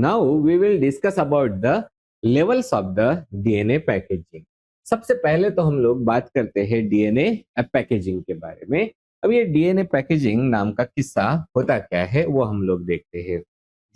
now we will discuss about the levels of the DNA packaging. सबसे पहले तो हम लोग बात करते हैं डीएनए पैकेजिंग के बारे में। अब ये डीएनए पैकेजिंग नाम का किस्सा होता क्या है वो हम लोग देखते हैं।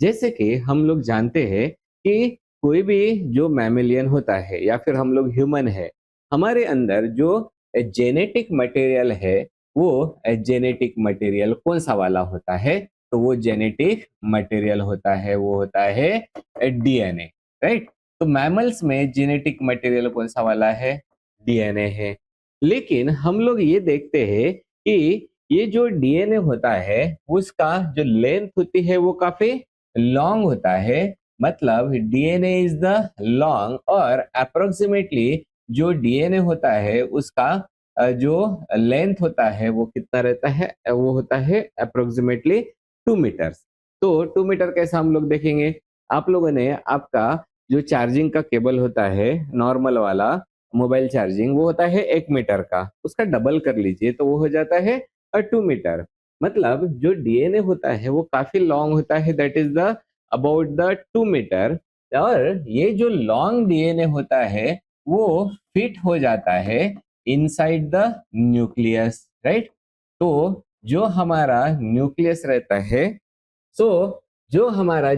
जैसे कि हम लोग जानते हैं कि कोई भी जो मैमेलियन होता है या फिर हम लोग ह्यूमन है, हमारे अंदर जो जेनेटिक मटेरियल है वो जेनेटिक मटेरियल कौन सा वाला होता है? तो वो जेनेटिक मटेरियल होता है, वो होता है डीएनए, राइट? तो मैमल्स में जेनेटिक मटेरियल कौन सा वाला है? डीएनए है। लेकिन हम लोग ये देखते हैं कि ये जो डीएनए होता है उसका जो लेंथ होती है वो काफी लॉन्ग होता है। मतलब डीएनए इज द लॉन्ग और अप्रोक्सीमेटली जो डीएनए होता है उसका जो लेंथ होता है वो कितना रहता है? वो होता है अप्रोक्सीमेटली 2 मीटर्स। तो 2 मीटर कैसा हम लोग देखेंगे? आप लोगों ने आपका जो चार्जिंग का केबल होता है नॉर्मल वाला मोबाइल चार्जिंग वो होता है 1 मीटर का, उसका डबल कर लीजिए तो वो हो जाता है 2 मीटर। मतलब जो डीएनए होता है वो काफी लॉन्ग होता है, that is the about the 2 metre. और ये जो लॉन्ग डीएनए होता है वो फिट हो जाता है इनसाइड द न्यूक्लियस, राइट? तो जो हमारा न्यूक्लियस रहता है, सो जो हमारा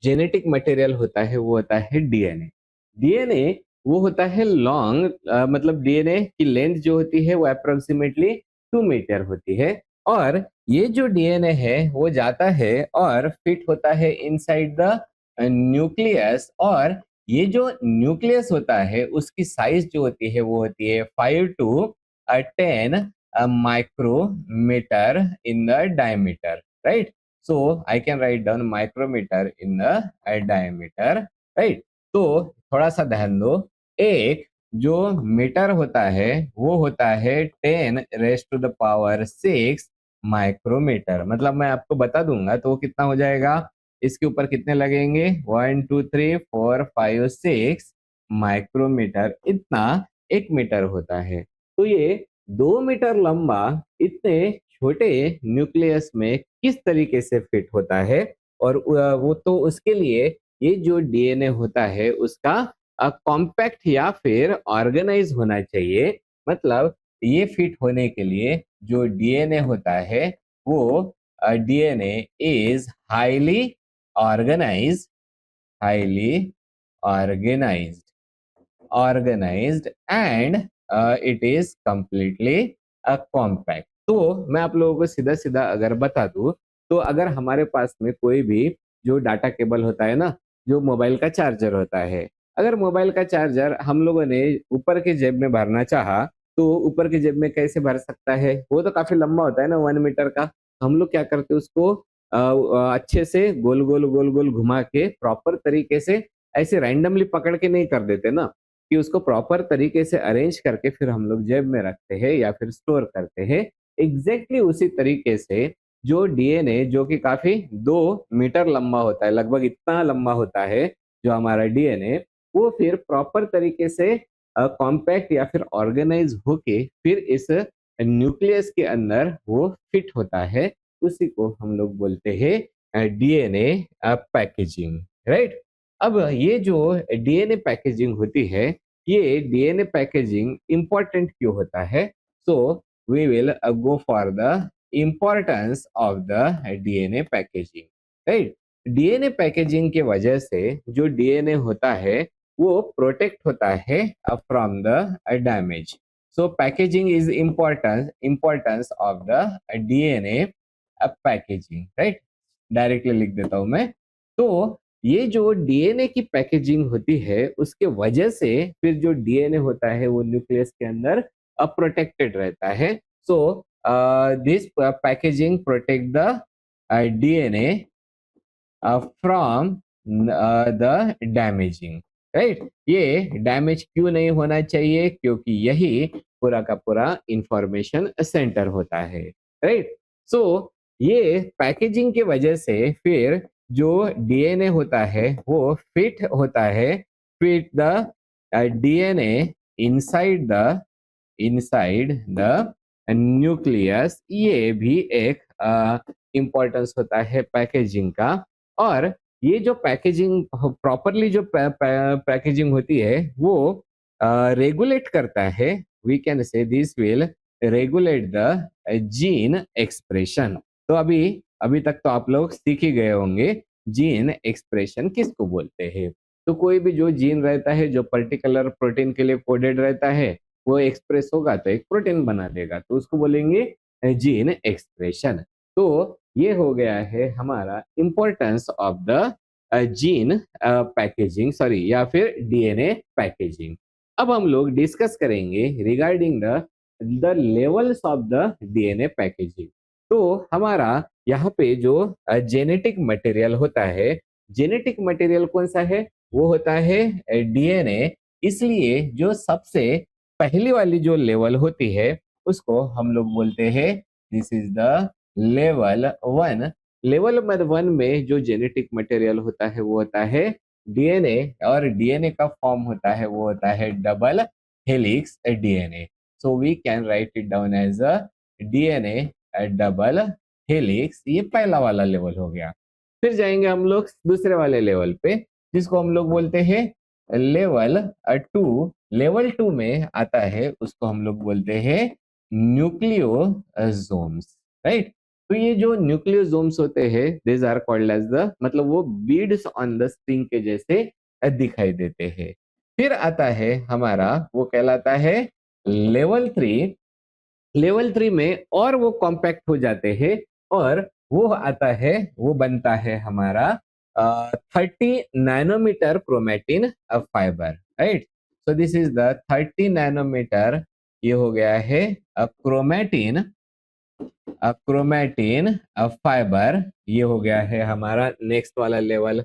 जेनेटिक मटेरियल होता है वो होता है डीएनए। डीएनए वो होता है लॉन्ग, मतलब डीएनए की लेंथ जो होती है वो अप्रोक्सीमेटली 2 मीटर होती है। और ये जो डीएनए है वो जाता है और फिट होता है इनसाइड द न्यूक्लियस। और ये जो न्यूक्लियस होता है उसकी साइज जो होती है वो होती है 5 to 10 micrometer in the diameter, right? So I can write down micrometer in the diameter, right? तो थोड़ा सा ध्यान दो, एक जो मीटर होता है वो होता है 10⁻⁶ माइक्रोमीटर। मतलब मैं आपको बता दूंगा तो वो कितना हो जाएगा, इसके ऊपर कितने लगेंगे? 1 2 3 4 5 6 माइक्रोमीटर, इतना 1 मीटर होता है। तो ये 2 मीटर लंबा इतने छोटे न्यूक्लियस में किस तरीके से फिट होता है? और वो तो उसके लिए ये जो डीएनए होता है उसका कॉम्पैक्ट या फिर ऑर्गेनाइज होना चाहिए। मतलब ये फिट होने के लिए जो डीएनए होता है वो DNA is organised highly organised organised and it is completely compact. तो मैं आप लोगों को सीधा सीधा अगर बता दूं, तो अगर हमारे पास में कोई भी जो डाटा केबल होता है ना, जो मोबाइल का चार्जर होता है, अगर मोबाइल का चार्जर हम लोगों ने ऊपर के जेब में भरना चाहा तो ऊपर के जेब में कैसे भर सकता है? वो तो काफी लंबा होता है ना, 1 मीटर का। हम लोग क्या करते हैं उसको अच्छे से गोल गोल गोल गोल घुमा के प्रॉपर तरीके से ऐसे रैंडमली पकड़ के नहीं कर देते ना, कि उसको प्रॉपर तरीके से अरेंज करके फिर हम लोग जेब में रखते हैं या फिर स्टोर करते हैं। एग्जैक्टली उसी तरीके से जो डीएनए जो कि काफी 2 मीटर लंबा होता है, लगभग इतना लंबा होता है जो हमारा डीएनए, वो फिर प्रॉपर तरीके से कॉम्पैक्ट या फिर ऑर्गेनाइज होके फिर इस न्यूक्लियस के अंदर वो फिट होता है। उसी को हम लोग बोलते हैं डीएनए पैकेजिंग, राइट? अब ये जो डीएनए पैकेजिंग होती है, ये डीएनए पैकेजिंग इंपॉर्टेंट क्यों होता है? So we will go for the importance of the DNA packaging, right? DNA packaging के वजह से जो डीएनए होता है वो प्रोटेक्ट होता है from the damage. So packaging is importance of the DNA packaging, right? Directly लिख देता हूं मैं। तो ये जो डीएनए की पैकेजिंग होती है उसके वजह से फिर जो डीएनए होता है वो न्यूक्लियस के अंदर प्रोटेक्टेड रहता है। So this packaging protect the DNA from the damaging, right? ये डैमेज क्यों नहीं होना चाहिए? क्योंकि यही पूरा का पूरा इंफॉर्मेशन सेंटर होता है, राइट? सो ये पैकेजिंग की वजह से फिर जो डीएनए होता है वो फिट होता है, fit the DNA inside the nucleus. ये भी एक इम्पोर्टेंस होता है पैकेजिंग का। और ये जो पैकेजिंग प्रॉपरली जो पैकेजिंग होती है वो रेगुलेट करता है, we can say this will regulate the gene expression. तो अभी अभी तक तो आप लोग सीख ही गए होंगे जीन एक्सप्रेशन किसको बोलते हैं। तो कोई भी जो जीन रहता है जो पर्टिकुलर प्रोटीन के लिए कोडेड रहता है वो एक्सप्रेस होगा तो एक प्रोटीन बना देगा, तो उसको बोलेंगे जीन एक्सप्रेशन। तो ये हो गया है हमारा importance of the gene packaging, sorry, या फिर डीएनए पैकेजिंग। अब हम लोग डिस्कस करेंगे regarding the levels of the DNA packaging. तो हमारा यहाँ पे जो जेनेटिक मटेरियल होता है, जेनेटिक मटेरियल कौन सा है, वो होता है डीएनए। इसलिए जो सबसे पहली वाली जो लेवल होती है उसको हम लोग बोलते हैं this is the level one. Level number one में जो जेनेटिक मटेरियल होता है वो होता है डीएनए, और डीएनए का फॉर्म होता है वो होता है double helix DNA. So we can write it down as a DNA double helix. ये पहला वाला लेवल हो गया। फिर जाएंगे हम लोग दूसरे वाले लेवल पे जिसको हम लोग बोलते हैं लेवल टू। लेवल टू में आता है उसको हम लोग बोलते हैं न्यूक्लियोसोम्स, राइट। तो ये जो न्यूक्लियोसोम्स होते हैं this are called as the, मतलब वो बीड्स ऑन द स्ट्रिंग के जैसे दिखाई देते हैं। फिर आता है हमारा वो कहलाता है लेवल थ्री। लेवल थ्री में और वो कॉम्पैक्ट हो जाते हैं और वो आता है, वो बनता है हमारा 30 nanometre chromatin fibre, right. So this is the 30 nanometre, ये हो गया है क्रोमेटिन, क्रोमेटिन फाइबर, ये हो गया है हमारा नेक्स्ट वाला लेवल।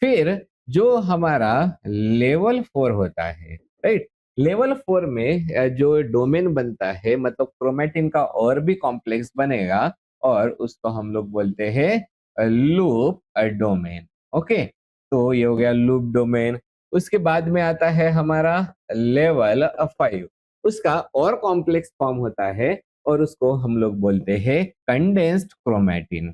फिर जो हमारा लेवल फोर होता है, राइट। लेवल फोर में जो डोमेन बनता है, मतलब क्रोमेटिन का और भी कॉम्प्लेक्स बनेगा और उसको हम लोग बोलते हैं लूप डोमेन। ओके, तो ये हो गया लूप डोमेन। उसके बाद में आता है हमारा लेवल फाइव। उसका और कॉम्प्लेक्स फॉर्म होता है और उसको हम लोग बोलते हैं condensed chromatin.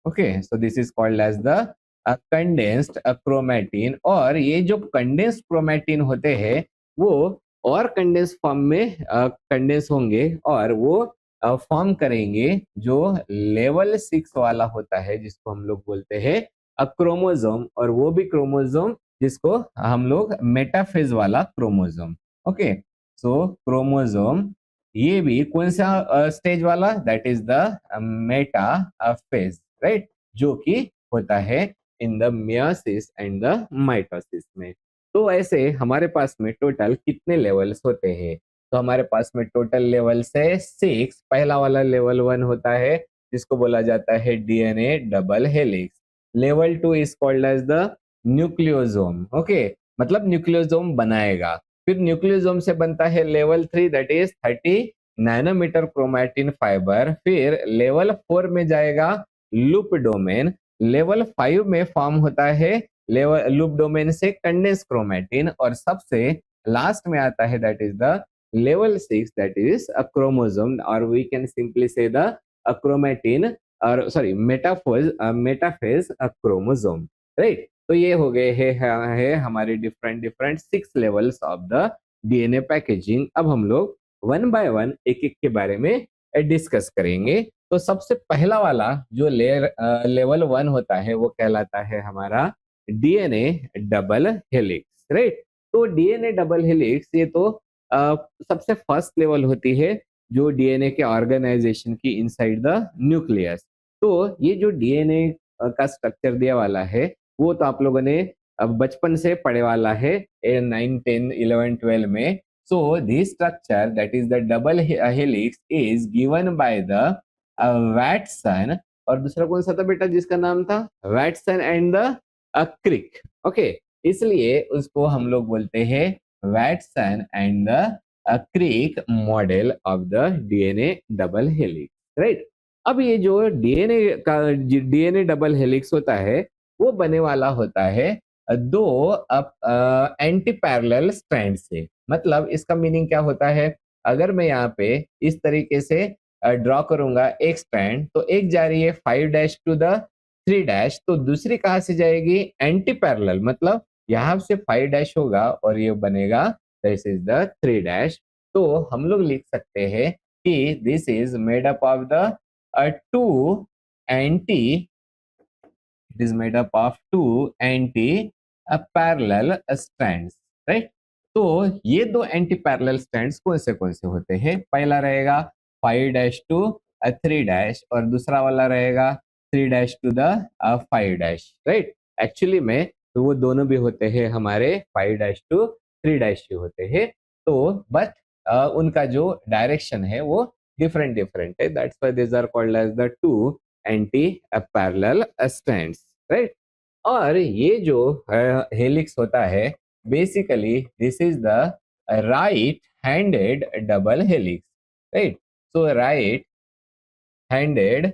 Okay, so this is called as the condensed chromatin. और ये जो कंडेंस्ड क्रोमेटिन होते हैं वो और कंडेंस फॉर्म में कंडेंस होंगे और वो फॉर्म करेंगे जो लेवल सिक्स वाला होता है जिसको हम लोग बोलते हैं क्रोमोजोम, और वो भी क्रोमोजोम जिसको हम लोग मेटाफेज वाला क्रोमोजोम। ओके, सो क्रोमोजोम ये भी कौन सा स्टेज वाला, that is the Meta phase, right, जो कि होता है in the meiosis and the mitosis में। तो ऐसे हमारे पास में टोटल कितने लेवल्स होते हैं, तो हमारे पास में टोटल लेवल्स है सिक्स। पहला वाला लेवल वन होता है जिसको बोला जाता है DNA double helix. Level two is called as the nucleosome. Okay, मतलब न्यूक्लियोसोम बनाएगा। फिर न्यूक्लियोसोम से बनता है level three, that is 30 nanometre chromatin fibre. फिर लेवल फोर में जाएगा लूप डोमेन। लेवल फाइव में फॉर्म होता है लेवल लूप डोमेन से कंडेंस क्रोमेटिन, और सबसे लास्ट में आता है that is the level six, that is a chromosome, और वी कैन सिंपली से द क्रोमेटिन, और सॉरी मेटाफेज क्रोमोसोम, राइट। तो ये हो गए है हमारे different different six levels of the DNA packaging. अब हम लोग वन बाय वन एक एक के बारे में डिस्कस करेंगे। तो सबसे पहला वाला जो लेवल वन होता है वो कहलाता है हमारा डीएनए डबल हेलिक्स, राइट। तो डीएनए डबल हेलिक्स ये तो सबसे फर्स्ट लेवल होती है जो डीएनए के ऑर्गेनाइजेशन की इनसाइड द न्यूक्लियस। तो ये जो डीएनए का स्ट्रक्चर दिया वाला है वो तो आप लोगों ने अब बचपन से पढ़े वाला है 9, 10, 11, 12 में। So this structure, that is the double helix, is given by the Watson, और दूसरा कौन सा था बेटा जिसका नाम था Watson and the Crick. Okay, इसलिए उसको हम लोग बोलते हैं Watson and the Crick model of the DNA double helix, right. अब ये जो डीएनए डबल हेलिक्स होता है वो बने वाला होता है दो एंटी पैरेलल स्ट्रैंड से। मतलब इसका मीनिंग क्या होता है, अगर मैं यहाँ पे इस तरीके से ड्रॉ करूंगा एक स्ट्रैंड, तो एक जा रही है 5' टू द 3 डैश, तो दूसरी कहाँ से जाएगी? एंटी पैरेलल, मतलब यहाँ से 5 डैश होगा और ये बनेगा दिस इज द 3 डैश। तो हम लोग लिख सकते हैं कि this is made up of the two anti, it is made up of two anti parallel strands, right? तो ये दो एंटी पैरेलल स्ट्रैंड्स कौन से होते हैं? पहला रहेगा 5 डैश टू 3 डैश और दूसरा वाला रहेगा 3 dash to the 5 dash, right? Actually में तो वो दोनों भी होते हैं हमारे 5 डैश टू 3 डैश ही होते हैं, तो बट उनका जो डायरेक्शन है वो डिफरेंट डिफरेंट है, that's why these are called as the two anti parallel strands, right? और ये जो हेलिक्स होता है, basically this is the right handed double helix, right? So right handed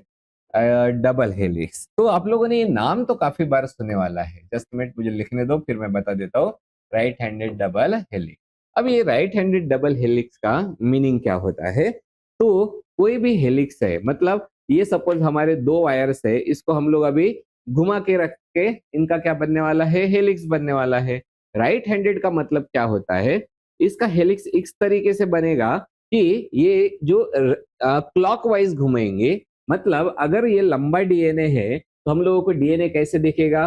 double helix. तो आप लोगों ने ये नाम तो काफी बार सुने वाला है, जस्ट मिनट मुझे लिखने दो फिर मैं बता देता हूँ। Right handed double helix. अब ये राइट हैंडेड डबल हेलिक्स का मीनिंग क्या होता है? तो कोई भी हेलिक्स है, मतलब ये सपोज हमारे दो वायर्स है, इसको हम लोग अभी घुमा के रख के इनका क्या बनने वाला है? हेलिक्स बनने वाला है। राइट हैंडेड का मतलब क्या होता है? इसका हेलिक्स इस तरीके से बनेगा कि ये जो क्लॉकवाइज घूमेंगे, मतलब अगर ये लंबा डीएनए है तो हम लोगों को डीएनए कैसे दिखेगा?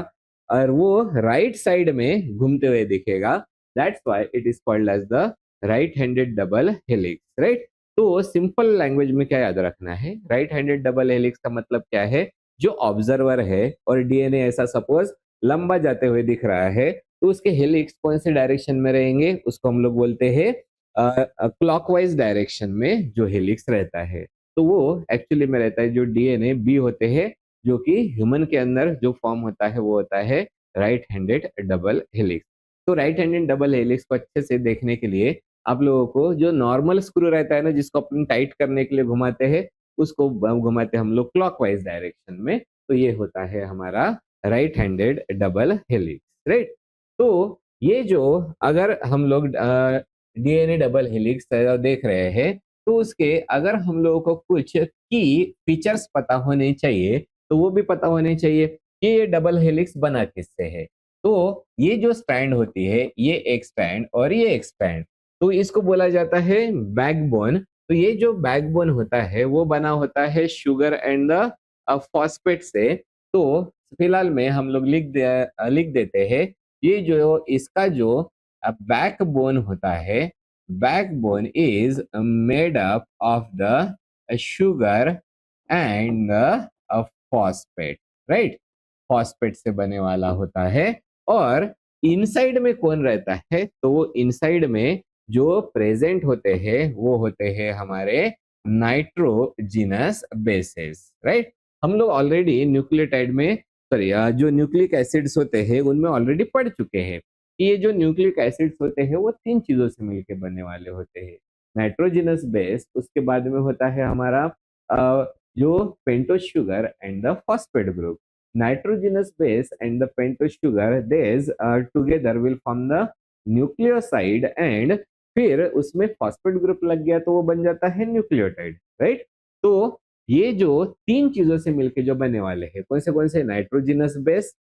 और वो राइट साइड में घूमते हुए दिखेगा, that's why it is called as the right handed double helix, right? तो सिंपल लैंग्वेज में क्या याद रखना है? राइट हैंडेड डबल हेलिक्स का मतलब क्या है? जो ऑब्जर्वर है और डीएनए ऐसा सपोज लंबा जाते हुए दिख रहा है, तो उसके हेलिक्स कौन से डायरेक्शन में रहेंगे? उसको हम लोग बोलते हैं क्लॉकवाइज डायरेक्शन में जो हेलिक्स रहता है। तो वो एक्चुअली में रहता है जो डीएनए बी होते हैं, जो कि ह्यूमन के अंदर जो फॉर्म होता है वो होता है राइट हैंडेड डबल हेलिक्स। तो राइट हैंडेड डबल हेलिक्स को अच्छे से देखने के लिए आप लोगों को जो नॉर्मल स्क्रू रहता है ना, जिसको अपन टाइट करने के लिए घुमाते हैं, उसको घुमाते हम लोग क्लॉकवाइज डायरेक्शन में, तो ये होता है हमारा right handed double helix, right? तो ये जो अगर हम लोग डीएनए डबल हेलिक्स देख रहे हैं, तो उसके अगर हम लोगों को कुछ की फीचर्स पता होने चाहिए, तो वो भी पता होने चाहिए कि ये डबल हेलिक्स बना किससे है। तो ये जो स्ट्रैंड होती है, ये एक स्ट्रैंड और ये एक स्ट्रैंड, तो इसको बोला जाता है बैकबोन। तो ये जो बैकबोन होता है वो बना होता है शुगर एंड द फॉस्फेट से। तो फिलहाल में हम लोग लिख देते हैं, ये जो इसका जो बैकबोन होता है, backbone is made up of the sugar and the phosphate, right? Phosphate से बने वाला होता है। और इनसाइड में कौन रहता है? तो इनसाइड में जो प्रेजेंट होते हैं वो होते हैं हमारे नाइट्रोजिनस बेसेस, राइट? हम लोग ऑलरेडी न्यूक्लियोटाइड में, सॉरी, जो न्यूक्लिक एसिड्स होते हैं उनमें ऑलरेडी पढ़ चुके हैं कि ये जो न्यूक्लिक एसिड्स होते हैं वो तीन चीजों से मिलके बनने वाले होते हैं। नाइट्रोजिनस बेस, उसके बाद में होता है हमारा जो pentose sugar and the phosphate group. Nitrogenous base and the pentose sugar, these together will form the nucleoside and फिर उसमें फॉस्फेट ग्रुप लग गया तो वो बन जाता है न्यूक्लियोटाइड, राइट? तो ये जो तीन चीजों से मिलके जो बनने वाले हैं, कौन से? Nitrogenous base,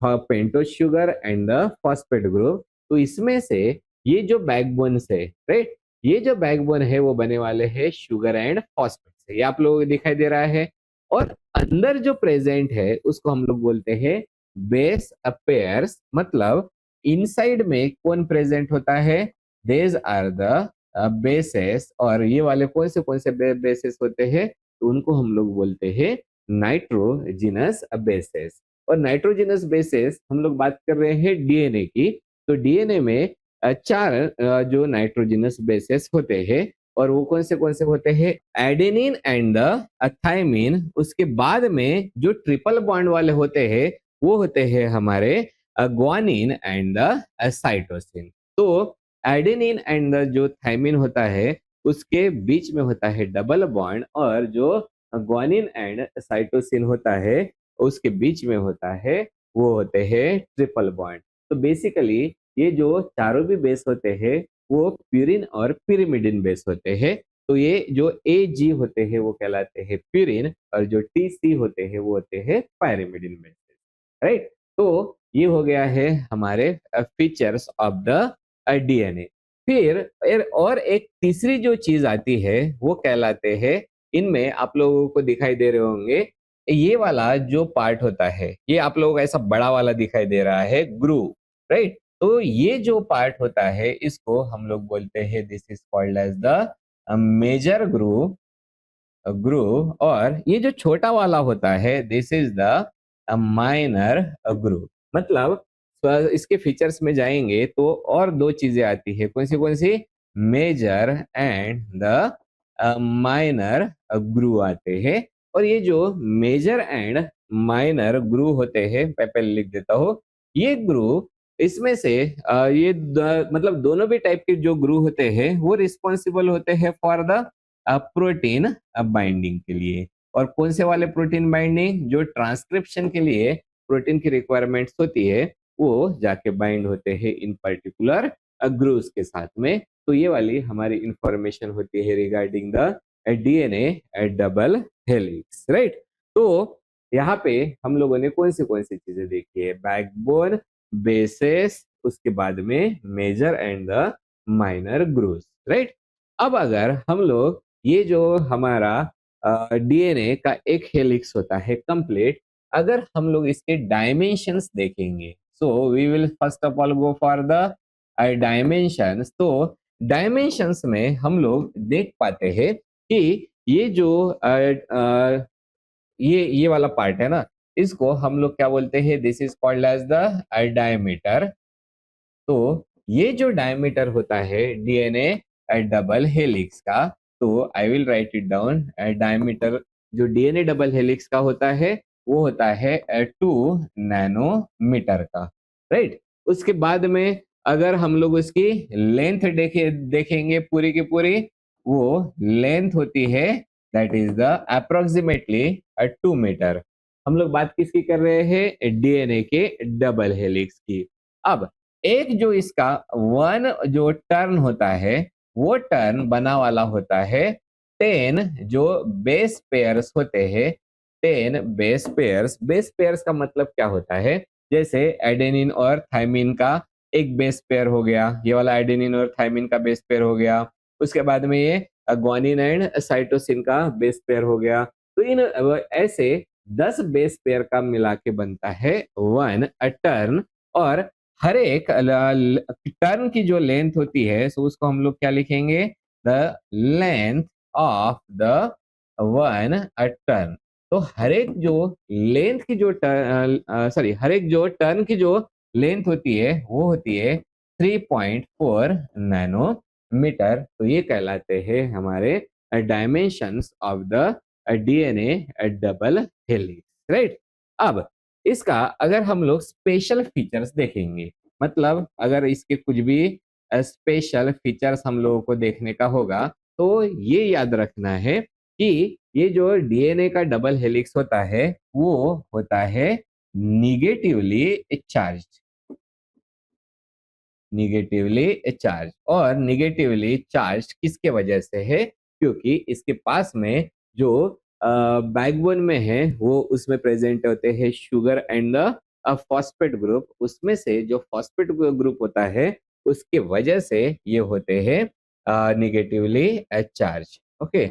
pentose sugar and the phosphate group. तो इसमें से ये जो बैकबोन से, राइट, ये जो बैकबोन है वो बने वाले हैं शुगर एंड फॉस्फेट से, ये आप लोगों को दिखाई दे रहा है। और अंदर जो प्रेजेंट है उसको हम लोग बोलते हैं बेस पेयर्स, मतलब इनसाइड में कौन प्रेजेंट होता है? These are the bases. और ये वाले कौन से बेसेस होते हैं? तो उनको हम लोग बोलते हैं नाइट्रोजिनस बेसेस। और नाइट्रोजिनस बेसेस हम लोग बात कर रहे हैं डीएनए की, तो डीएनए में चार जो नाइट्रोजिनस बेसेस होते हैं, और वो कौन से होते हैं? Adenine and the thymine. उसके बाद में जो ट्रिपल बॉन्ड वाले होते हैं वो होते हैं हमारे ग्वानिन एंड द साइटोसिन। तो एडेनिन एंड द जो थाइमिन होता है उसके बीच में होता है डबल बॉन्ड, और जो ग्वानिन एंड साइटोसिन होता है उसके बीच में होता है वो होते हैं ट्रिपल बॉन्ड। तो बेसिकली ये जो चारों भी बेस होते हैं वो प्यूरिन और पिरिमिडिन बेस होते हैं। तो ये जो ए जी होते हैं वो कहलाते हैं प्यूरिन, और जो टी सी होते हैं वो होते हैं पायरिमिडिन बेंजीन, राइट। तो ये हो गया है हमारे फीचर्स ऑफ द डीएनए। फिर और एक तीसरी जो चीज आती है वो कहलाते हैं, इनमें आप लोगों को दिखाई दे रहे होंगे, ये वाला जो पार्ट होता है, ये आप लोगों को ऐसा बड़ा वाला दिखाई दे रहा है, ग्रूव, राइट। तो ये जो पार्ट होता है इसको हम लोग बोलते हैं, this is called as the major groove, और ये जो छोटा वाला होता है this is the minor groove. मतलब इसके फीचर्स में जाएंगे तो और दो चीजें आती है, कौन सी, major and the minor groove आते हैं। और ये जो मेजर एंड माइनर ग्रूव होते हैं, मैं पहले लिख देता हूँ, ये ग्रूव इसमें से मतलब दोनों भी टाइप के जो ग्रूव होते हैं वो रिस्पॉन्सिबल होते हैं फॉर द प्रोटीन बाइंडिंग के लिए। और कौन से वाले प्रोटीन बाइंडिंग, जो ट्रांसक्रिप्शन के लिए प्रोटीन की रिक्वायरमेंट्स होती है वो जाके बाइंड होते हैं इन पर्टिकुलर ग्रूव्स के साथ में। तो ये वाली हमारी इंफॉर्मेशन होती है regarding the DNA double helix, right. तो यहाँ पे हम लोगों ने कौन सी चीजें देखी है, बैकबोन, बेसेस, उसके बाद में major and the minor grooves, right. अब अगर हम लोग ये जो हमारा डीएनए का एक हेलिक्स होता है कंप्लीट, अगर हम लोग इसके डायमेंशंस देखेंगे, so we will first of all go for the dimensions. तो डायमेंशंस में हम लोग देख पाते हैं कि ये जो ये वाला पार्ट है ना, इसको हम लोग क्या बोलते हैं, this is called as the diameter. तो ये जो डायमीटर होता है डीएनए डबल हेलिक्स का, तो आई will write it down, diameter जो डीएनए डबल हेलिक्स का होता है वो होता है 2 नैनोमीटर का, राइट। उसके बाद में अगर हम लोग उसकी लेंथ देखेंगे पूरी की पूरी, वो लेंथ होती है, that is the approximately 2 metre. हम लोग बात किसकी कर रहे हैं, डीएनए के डबल हेलिक्स की। अब एक जो इसका वन जो टर्न होता है, वो टर्न बना वाला होता है 10 जो बेस पेयर्स होते हैं, 10 बेस पेयर्स का मतलब क्या होता है, जैसे एडेनिन और थाइमिन का एक बेस पेयर हो गया, ये वाला एडेनिन और थाइमिन का बेस पेयर हो गया। उसके बाद में ये ग्वानिन एंड साइटोसिन का बेस पेयर हो गया। तो इन ऐसे 10 बेस पेयर का मिला के बनता है वन टर्न। और हर एक टर्न की जो लेंथ होती है, सो उसको हम लोग क्या लिखेंगे, the length of the one turn. तो हर एक जो लेंथ की जो हर एक जो टर्न की जो लेंथ होती है वो होती है 3.4 नैनोमीटर। तो ये कहलाते हैं हमारे dimensions of the DNA double helix, right. अब इसका अगर हम लोग स्पेशल फीचर्स देखेंगे, मतलब अगर इसके कुछ भी स्पेशल फीचर्स हम लोगों को देखने का होगा, तो ये याद रखना है कि ये जो डीएनए का डबल हेलिक्स होता है वो होता है निगेटिवली चार्ज। और निगेटिवली चार्ज किसके वजह से है, क्योंकि इसके पास में जो बैकबोन में है वो उसमें प्रेजेंट होते हैं sugar and the phosphate group. उसमें से जो फॉस्फेट ग्रुप होता है उसके वजह से ये होते हैं negatively charge, okay,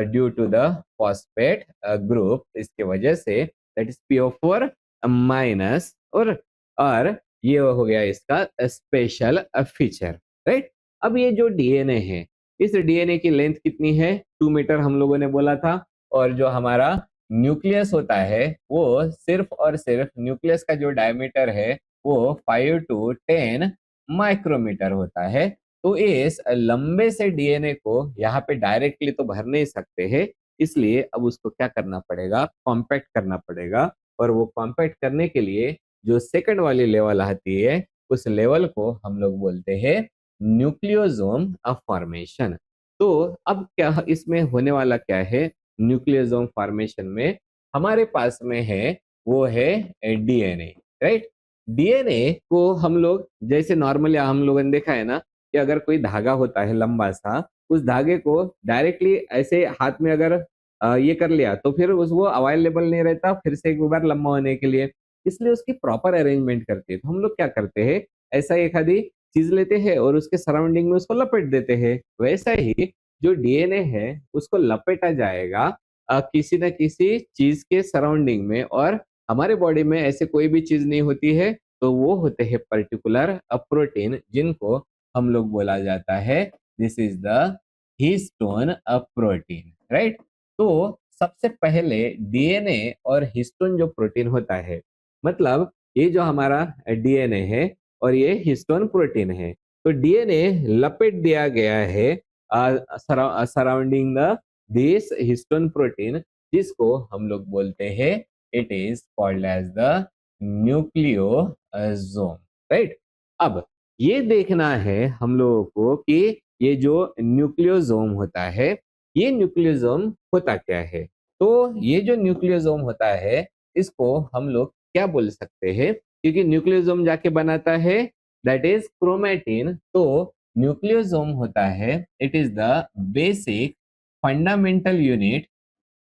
due to the phosphate group, इसके वजह say that is PO4 minus. और ये हो गया इसका स्पेशल फीचर, राइट। अब ये जो डीएनए है, इस डीएनए की लेंथ कितनी है, 2 मीटर हम लोगों ने बोला था। और जो हमारा न्यूक्लियस होता है वो सिर्फ और सिर्फ न्यूक्लियस का जो डायमीटर है वो 5 to 10 माइक्रोमीटर होता है। तो इस लंबे से डीएनए को यहाँ पे डायरेक्टली तो भर नहीं सकते हैं, इसलिए अब उसको क्या करना पड़ेगा, कॉम्पैक्ट करना पड़ेगा। और वो कॉम्पैक्ट करने के लिए जो सेकंड वाली लेवल आती है, उस लेवल को हम लोग बोलते हैं न्यूक्लियोसोम फॉर्मेशन। तो अब क्या इसमें होने वाला क्या है, न्यूक्लियोसोम फॉर्मेशन में हमारे पास में है वो है डीएनए, राइट। डीएनए को हम लोग जैसे नॉर्मली हम लोगों ने देखा है ना कि अगर कोई धागा होता है लंबा सा, उस धागे को डायरेक्टली ऐसे हाथ में अगर ये कर लिया तो फिर उस वो अवेलेबल नहीं रहता फिर से एक बार लंबा होने के लिए, इसलिए उसकी प्रॉपर अरेंजमेंट करते हैं। तो हम लोग क्या करते हैं, ऐसा एक आधी चीज लेते हैं और उसके सराउंडिंग में उसको लपेट देते हैं। वैसा ही जो डीएनए है उसको लपेटा जाएगा किसी न किसी चीज के सराउंडिंग में, और हमारे बॉडी में ऐसे कोई भी चीज नहीं होती है, तो वो होते हैं पर्टिकुलर प्रोटीन जिनको हम लोग बोला जाता है this is the histone protein, right. तो सबसे पहले डीएनए और हिस्टोन जो प्रोटीन होता है, मतलब ये जो हमारा डीएनए है और ये हिस्टोन प्रोटीन है, तो डीएनए लपेट दिया गया है surrounding the this histone protein, जिसको हम लोग बोलते हैं it is called as the nucleosome, right. अब ये देखना है हम लोगों को कि ये जो न्यूक्लियोसोम होता है, ये न्यूक्लियोसोम होता क्या है। तो ये जो न्यूक्लियोसोम होता है इसको हम लोग क्या बोल सकते हैं, क्योंकि न्यूक्लियोसोम जाके बनाता है दैट इज क्रोमैटिन। तो न्यूक्लियोसोम होता है it is the basic fundamental unit,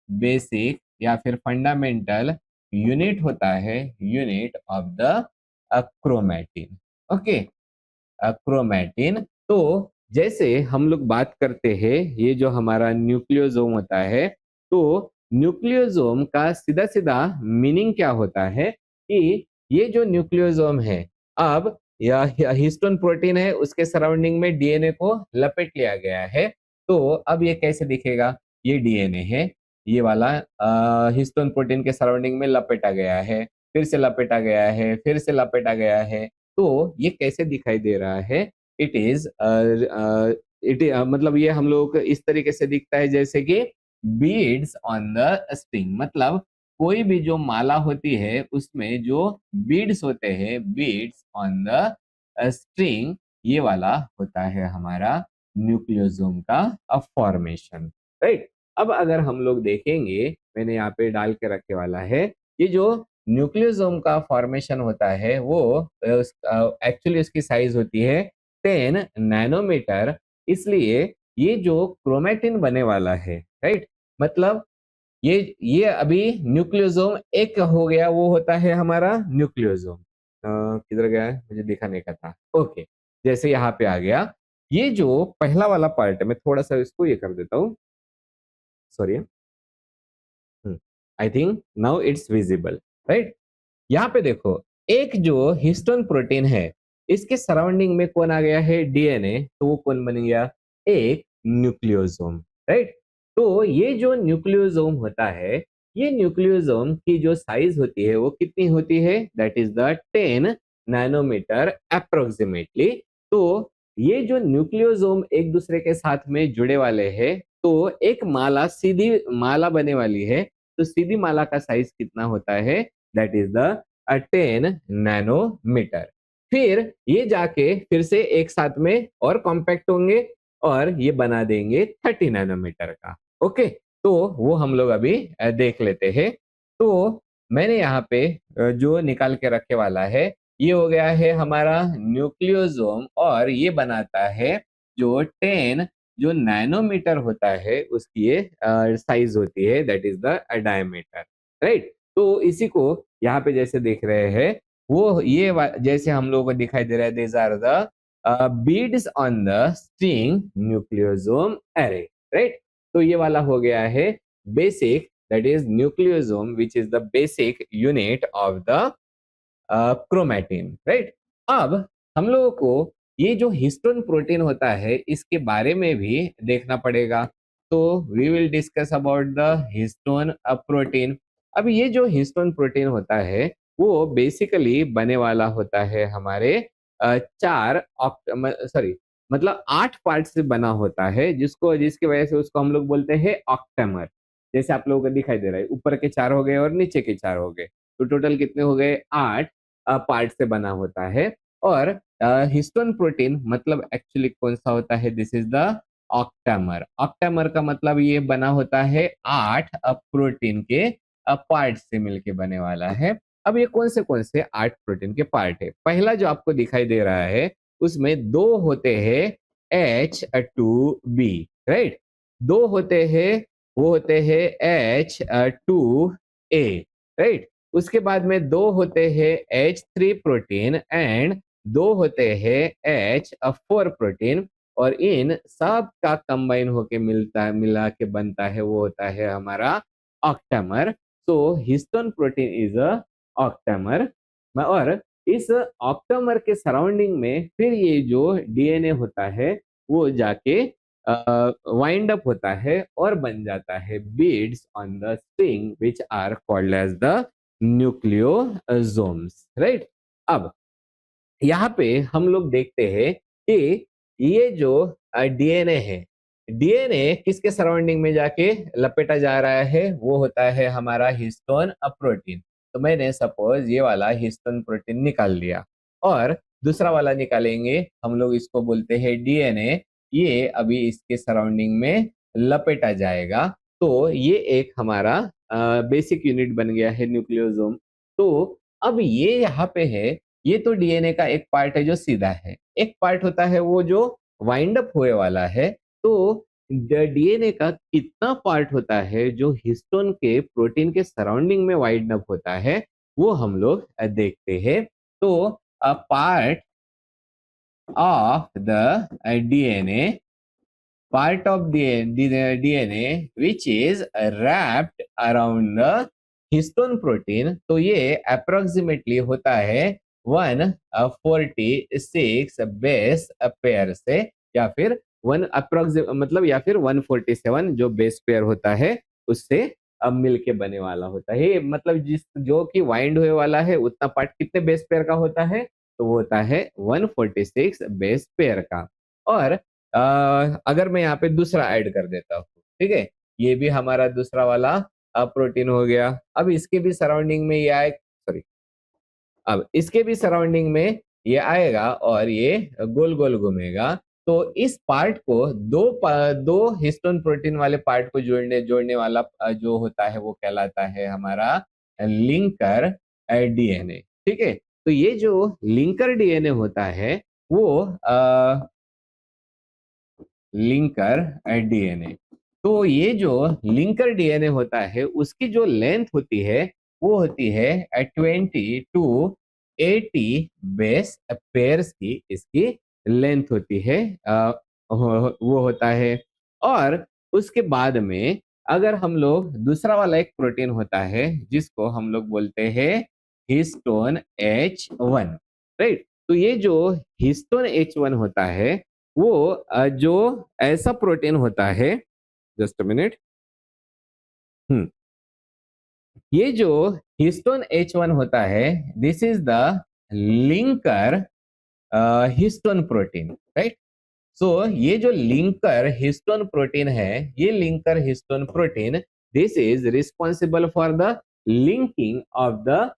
basic या फिर फंडामेंटल यूनिट होता है, unit of the chromatin, okay, chromatin. तो जैसे हम लोग बात करते हैं ये जो हमारा न्यूक्लियोसोम होता है, तो न्यूक्लियोसोम का सीधा सीधा मीनिंग क्या होता है कि ये जो न्यूक्लियोसोम है, अब यह हिस्टोन प्रोटीन है, उसके सराउंडिंग में डीएनए को लपेट लिया गया है। तो अब ये कैसे दिखेगा, ये डीएनए है, ये वाला हिस्टोन प्रोटीन के सराउंडिंग में लपेटा गया है, फिर से लपेटा गया है, फिर से लपेटा गया है। तो ये कैसे दिखाई दे रहा है, इट इज मतलब ये हम लोग को इस तरीके से दिखता है जैसे कि बीड्स ऑन द स्ट्रिंग, मतलब कोई भी जो माला होती है उसमें जो बीड्स होते हैं, बीड्स ऑन द स्ट्रिंग, ये वाला होता है हमारा न्यूक्लियोसोम का फॉर्मेशन, राइट। अब अगर हम लोग देखेंगे, मैंने यहाँ पे डाल के रखे वाला है, ये जो न्यूक्लियोसोम का फॉर्मेशन होता है वो एक्चुअली उसकी साइज होती है 10 नैनोमीटर। इसलिए ये जो क्रोमैटिन बने वाला है, राइट, मतलब ये अभी न्यूक्लियोसोम एक हो गया, वो होता है हमारा न्यूक्लियोसोम। किधर गया है, मुझे दिखाने का था, ओके, जैसे यहाँ पे आ गया। ये जो पहला वाला पार्ट है, मैं थोड़ा सा इसको ये कर देता हूँ, sorry, I think now it's visible, right. यहाँ पे देखो, एक जो हिस्टोन प्रोटीन है, इसके सराउंडिंग में कौन आ गया है, डीएनए, तो वो कौन बन गया, एक न्यूक्लियोसोम, राइट। तो ये जो न्यूक्लियोसोम होता है, ये न्यूक्लियोसोम की जो साइज होती है वो कितनी होती है, that is the 10 nanometer approximately. तो ये जो न्यूक्लियोसोम एक दूसरे के साथ में जुड़े वाले हैं, तो एक माला, सीधी माला बने वाली है, तो सीधी माला का साइज कितना होता है, दैट इज द 10 नैनोमीटर। फिर ये जाके फिर से एक साथ में और कॉम्पैक्ट होंगे और ये बना देंगे 30 नैनोमीटर का, ओके। तो वो हम लोग अभी देख लेते हैं। तो मैंने यहाँ पे जो निकाल के रखे वाला है, ये हो गया है हमारा न्यूक्लियोसोम, और ये बनाता है जो 10 जो नैनोमीटर होता है उसकी ये साइज होती है, that is the diameter, right. तो इसी को यहाँ पे जैसे देख रहे हैं, वो ये जैसे हम लोगों को दिखाई दे रहा है, these are the beads on the string nucleosome array, right। तो ये वाला हो गया है basic, that is nucleosome which is the basic unit of the chromatin, right. अब हम लोगों को ये जो हिस्टोन प्रोटीन होता है इसके बारे में भी देखना पड़ेगा, तो we will discuss about the histone protein. अब ये जो हिस्टोन प्रोटीन होता है वो बेसिकली बने वाला होता है हमारे चार सॉरी, मतलब 8 पार्ट से बना होता है, जिसकी वजह से उसको हम लोग बोलते हैं ऑक्टेमर। जैसे आप लोगों को दिखाई दे रहा है, ऊपर के 4 हो गए और नीचे के 4 हो गए, तो टोटल कितने हो गए, 8 पार्ट से बना होता है। और हिस्टोन प्रोटीन मतलब एक्चुअली कौन सा होता है, this is the octamer. Octamer का मतलब ये बना होता है 8 प्रोटीन के पार्ट से मिलके बने वाला है। अब ये कौन से 8 प्रोटीन के पार्ट है, पहला जो आपको दिखाई दे रहा है उसमें 2 होते हैं H2B, राइट। दो होते हैं, वो होते हैं H2A, राइट। उसके बाद में दो होते हैं H3 प्रोटीन एंड दो होते हैं H4 प्रोटीन, और इन सब का कंबाइन होके मिला के बनता है, वो होता है हमारा octamer. So histone protein is a octamer. और इस ऑक्टेमर के सराउंडिंग में फिर ये जो डीएनए होता है वो जाके वाइंड अप होता है और बन जाता है beads on the string which are called as the nucleosomes, right. अब यहाँ पे हम लोग देखते हैं कि ये जो डीएनए है, डीएनए किसके सराउंडिंग में जाके लपेटा जा रहा है, वो होता है हमारा हिस्टोन प्रोटीन। तो मैंने सपोज ये वाला हिस्टोन प्रोटीन निकाल लिया और दूसरा वाला निकालेंगे, हम लोग इसको बोलते हैं डीएनए। ये अभी इसके सराउंडिंग में लपेटा जाएगा, तो ये एक हमारा बेसिक यूनिट बन गया है न्यूक्लियोसोम। तो अब ये यहाँ पे है, ये तो डीएनए का एक पार्ट है जो सीधा है, एक पार्ट होता है वो जो वाइंड अप होए वाला है। तो डीएनए का कितना पार्ट होता है जो हिस्टोन के प्रोटीन के सराउंडिंग में वाइंड अप होता है, वो हम लोग देखते हैं। तो part of the DNA, part of the DNA which is wrapped around the histone protein, तो ये अप्रोक्सीमेटली होता है 146 बेस पेयर से, या फिर मतलब या फिर 147 जो बेस पेयर होता है उससे अब मिलके बने वाला होता है। ये मतलब जिस जो कि वाइंड हुए वाला है उतना पार्ट कितने बेस पेयर का होता है, तो वो होता है 146 बेस पेयर का। और अगर मैं यहाँ पे दूसरा ऐड कर देता हूँ, ठीक है, ये भी हमारा दूसरा वाला प्रोटीन हो गया। अब इसके भी सराउंडिंग में ये आए, सॉरी, अब इसके भी सराउंडिंग में ये आएगा और ये गोल गोल घूमेगा। तो इस पार्ट को दो हिस्टोन प्रोटीन वाले पार्ट को जोड़ने वाला जो होता है वो कहलाता है हमारा लिंकर डीएनए, ठीक है। तो ये जो लिंकर डीएनए होता है वो लिंकर डीएनए, तो ये जो लिंकर डीएनए होता है उसकी जो लेंथ होती है वो होती है 20 to 80 बेस पेयर्स की इसकी लेंथ होती है, वो होता है। और उसके बाद में अगर हम लोग दूसरा वाला एक प्रोटीन होता है जिसको हम लोग बोलते हैं हिस्टोन H1, राइट। तो ये जो हिस्टोन H1 होता है वो जो ऐसा प्रोटीन होता है, जस्ट अ मिनट, ये जो हिस्टोन H1 होता है this is the linker histone protein, right. So ये जो लिंकर हिस्टोन प्रोटीन है, ये linker histone protein this is responsible for the linking of the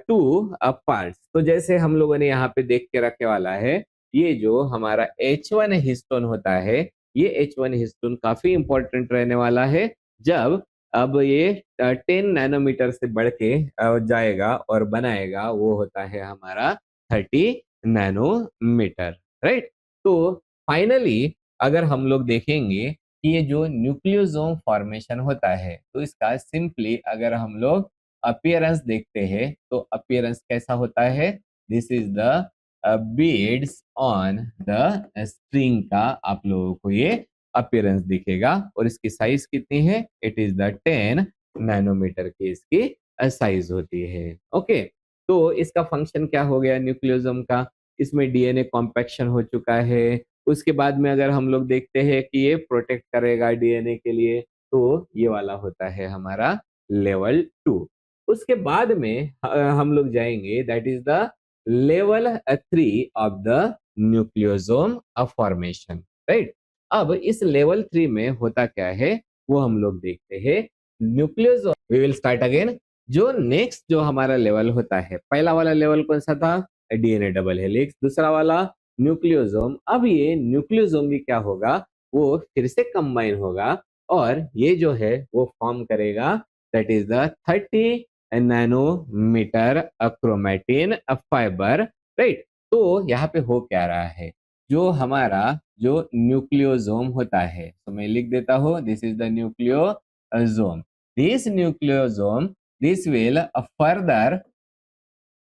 two parts. तो जैसे हम लोगों ने यहाँ पे देख के रखे वाला है, ये जो हमारा H1 हिस्टोन होता है, ये H1 हिस्टोन काफी इंपॉर्टेंट रहने वाला है जब अब ये 10 नैनोमीटर से बढ़ के जाएगा और बनाएगा, वो होता है हमारा 30 नैनोमीटर, राइट। तो फाइनली अगर हम लोग देखेंगे कि ये जो न्यूक्लियोसोम फॉर्मेशन होता है, तो इसका सिंपली अगर हम लोग अपीयरेंस देखते हैं तो अपीयरेंस कैसा होता है, this is the beads on the string का आप लोगों को ये अपीयरेंस दिखेगा। और इसकी साइज कितनी है, इट इज द 10 नैनोमीटर की इसकी साइज होती है। ओके, तो इसका फंक्शन क्या हो गया न्यूक्लियोसोम का, इसमें डीएनए कॉम्पैक्शन हो चुका है। उसके बाद में अगर हम लोग देखते हैं कि ये प्रोटेक्ट करेगा डीएनए के लिए, तो ये वाला होता है हमारा लेवल 2। उसके बाद में हम लोग जाएंगे that is the level 3 of the nucleosome formation, right. अब इस लेवल 3 में होता क्या है वो हम लोग देखते हैं। Nucleosome, we will start again. जो नेक्स्ट जो हमारा लेवल होता है, पहला वाला लेवल कौन सा था, डीएनए डबल हेलिक्स। दूसरा वाला न्यूक्लियोसोम। अब ये न्यूक्लियोसोम भी क्या होगा, वो फिर से कंबाइन होगा और ये जो है वो फॉर्म करेगा that is the 30 nanometre chromatin fibre, right. तो यहाँ पे हो क्या रहा है, जो हमारा जो न्यूक्लियोसोम होता है, तो मैं लिख देता हूँ, this is the nucleosome. This nucleosome, this will further,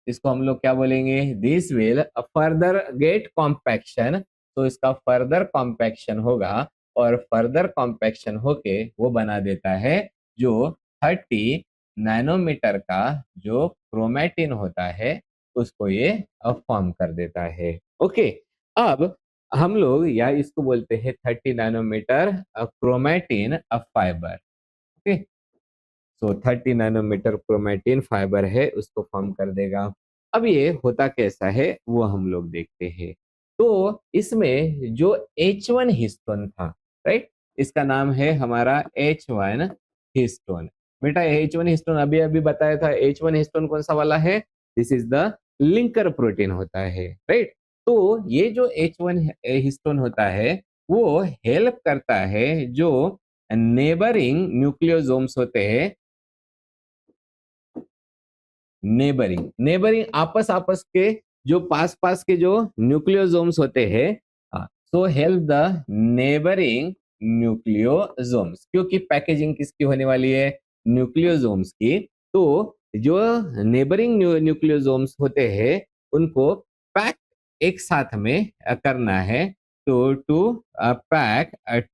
इसको हम लोग क्या बोलेंगे, this will further get compaction. तो इसका फर्दर कॉम्पैक्शन होगा, और फर्दर कॉम्पैक्शन होके वो बना देता है जो 30 नैनोमीटर का जो क्रोमैटिन होता है, उसको ये फॉर्म कर देता है। ओके, अब हम लोग या इसको बोलते हैं 30 नैनोमीटर क्रोमैटिन फाइबर। ओके, सो 30 नैनोमीटर क्रोमैटिन फाइबर है, उसको फॉर्म कर देगा। अब ये होता कैसा है वो हम लोग देखते हैं। तो इसमें जो H1 हिस्टोन था, राइट, इसका नाम है हमारा H1 हिस्टोन। बेटा H1 हिस्टोन अभी अभी बताया था, H1 हिस्टोन कौन सा वाला है, this is the linker protein होता है, राइट। तो ये जो H1 हिस्टोन होता है वो हेल्प करता है जो नेबरिंग न्यूक्लियोसोम्स होते हैं, नेबरिंग नेबरिंग आपस आपस के जो पास पास के जो न्यूक्लियोसोम्स होते हैं, so help the neighbouring nucleosomes, क्योंकि पैकेजिंग किसकी होने वाली है, न्यूक्लियोसोम्स की। तो जो नेबरिंग न्यूक्लियोसोम्स होते हैं उनको पैक एक साथ में करना है, तो टू पैक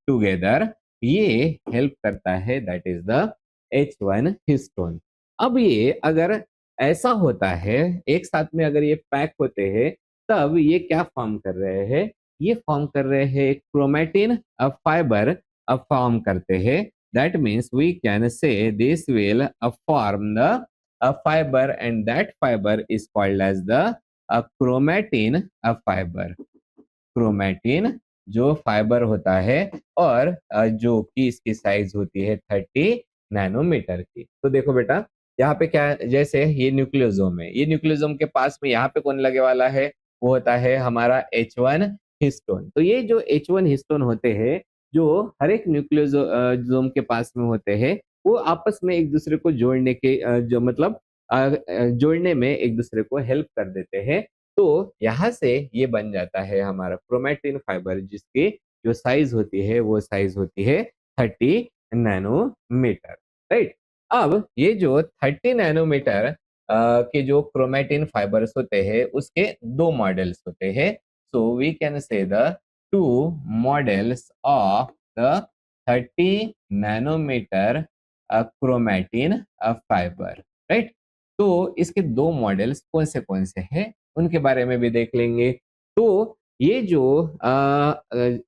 टुगेदर, ये हेल्प करता है, that is the H1 histone. अब ये अगर ऐसा होता है, एक साथ में अगर ये पैक होते हैं, तब ये क्या फॉर्म कर रहे हैं, ये फॉर्म कर रहे हैं क्रोमैटिन फाइबर फॉर्म करते हैं। That means we can say this will form the fiber, and that fiber is called as the chromatin fiber. Chromatin जो फाइबर होता है, और जो कि इसकी साइज होती है 30 नैनोमीटर की। तो देखो बेटा, यहाँ पे क्या है, जैसे ये न्यूक्लियोसोम है, ये न्यूक्लियोसोम के पास में यहाँ पे कौन लगे वाला है, वो होता है हमारा H1 हिस्टोन। तो ये जो H1 हिस्टोन होते हैं, जो हर एक न्यूक्लियोसोम के पास में होते हैं, वो आपस में एक दूसरे को जोड़ने के जो मतलब जोड़ने में एक दूसरे को हेल्प कर देते हैं। तो यहाँ से ये बन जाता है हमारा क्रोमैटिन फाइबर, जिसकी जो साइज होती है वो साइज होती है 30 नैनोमीटर, राइट। अब ये जो 30 नैनोमीटर के जो क्रोमैटिन फाइबर्स होते हैं, उसके दो मॉडल्स होते हैं। So we can say the two models of the 30 nanometer chromatin fiber, right. तो इसके दो मॉडल्स कौन से हैं, उनके बारे में भी देख लेंगे। तो ये जो